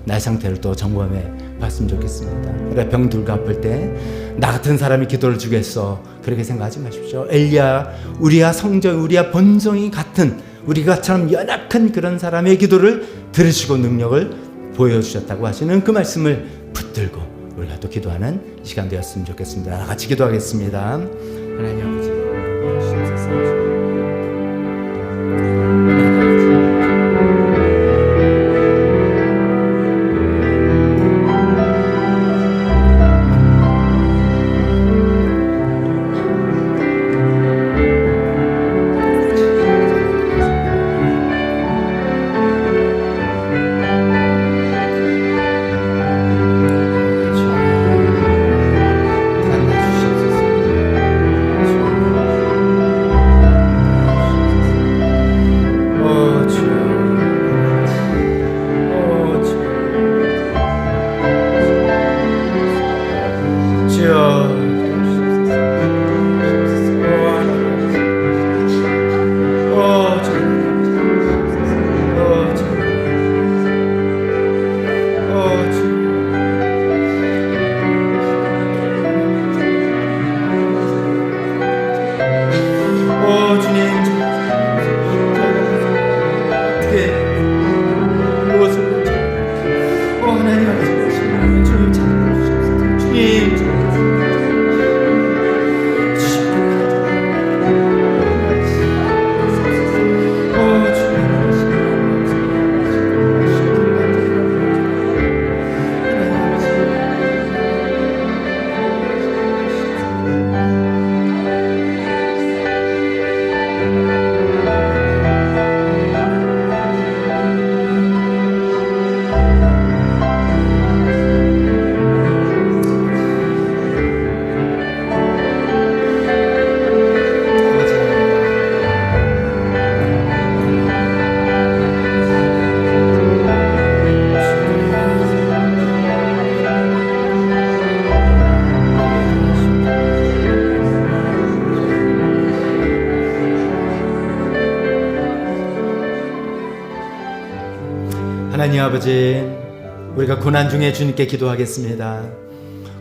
나의 상태를 또 점검해 봤으면 좋겠습니다. 그래 병들고 아플 때 나 같은 사람이 기도를 주겠어 그렇게 생각하지 마십시오. 엘리야 우리와 성정 우리와 본성이 같은 우리가처럼 연약한 그런 사람의 기도를 들으시고 능력을 보여주셨다고 하시는 그 말씀을 붙들고 우리가 또 기도하는 시간 되었으면 좋겠습니다. 같이 기도하겠습니다. 하나님 아버지 하나님 주님 하나님 아버지, 우리가 고난 중에 주님께 기도하겠습니다.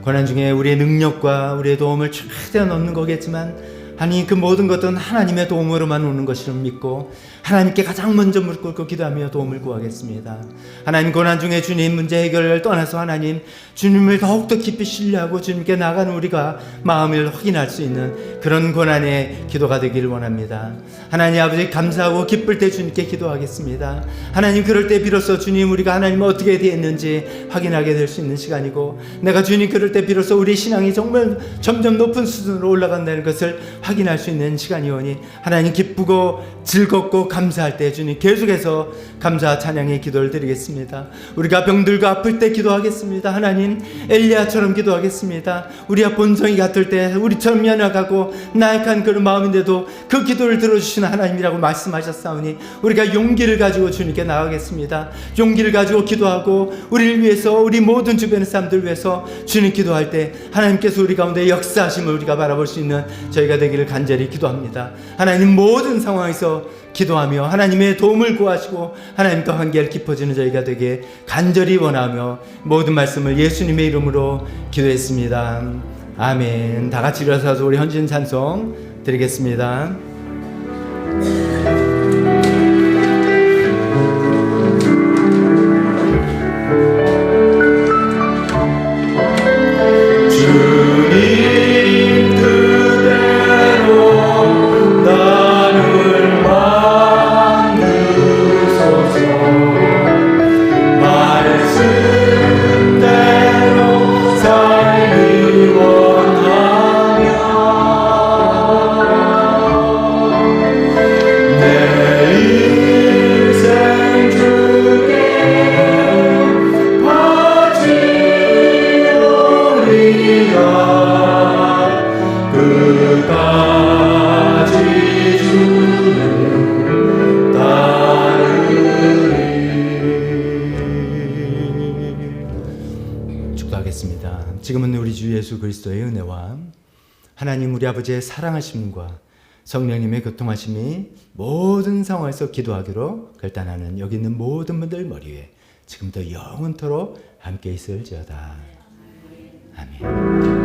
고난 중에 우리의 능력과 우리의 도움을 최대한 얻는 거겠지만 아니 그 모든 것은 하나님의 도움으로만 오는 것을 믿고 하나님께 가장 먼저 무릎 꿇고 기도하며 도움을 구하겠습니다. 하나님, 고난 중에 주님 문제 해결을 떠나서 하나님 주님을 더욱더 깊이 신뢰하고 주님께 나가는 우리가 마음을 확인할 수 있는 그런 고난의 기도가 되기를 원합니다. 하나님 아버지, 감사하고 기쁠 때 주님께 기도하겠습니다. 하나님, 그럴 때 비로소 주님 우리가 하나님 어떻게 되었는지 확인하게 될 수 있는 시간이고, 내가 주님 그럴 때 비로소 우리 신앙이 정말 점점 높은 수준으로 올라간다는 것을 확인할 수 있는 시간이오니 하나님, 기쁘고 즐겁고 감사할 때 주님 계속해서 감사 찬양의 기도를 드리겠습니다. 우리가 병들고 아플 때 기도하겠습니다. 하나님, 엘리야처럼 기도하겠습니다. 우리가 본성이 같을 때 우리처럼 연약하고 나약한 그런 마음인데도 그 기도를 들어주시는 하나님이라고 말씀하셨사오니 우리가 용기를 가지고 주님께 나가겠습니다. 용기를 가지고 기도하고 우리를 위해서, 우리 모든 주변의 사람들 위해서 주님 기도할 때 하나님께서 우리 가운데 역사하심을 우리가 바라볼 수 있는 저희가 되기를 간절히 기도합니다. 하나님, 모든 상황에서 기도하며 하나님의 도움을 구하시고 하나님과 관계를 깊어지는 저희가 되게 간절히 원하며 모든 말씀을 예수님의 이름으로 기도했습니다. 아멘. 다 같이 일어서서 우리 헌신 찬송 드리겠습니다. 지금은 우리 주 예수 그리스도의 은혜와 하나님 우리 아버지의 사랑하심과 성령님의 교통하심이 모든 상황에서 기도하기로 결단하는 여기 있는 모든 분들 머리 위에 지금부터 영원토록 함께 있을지어다. 아멘.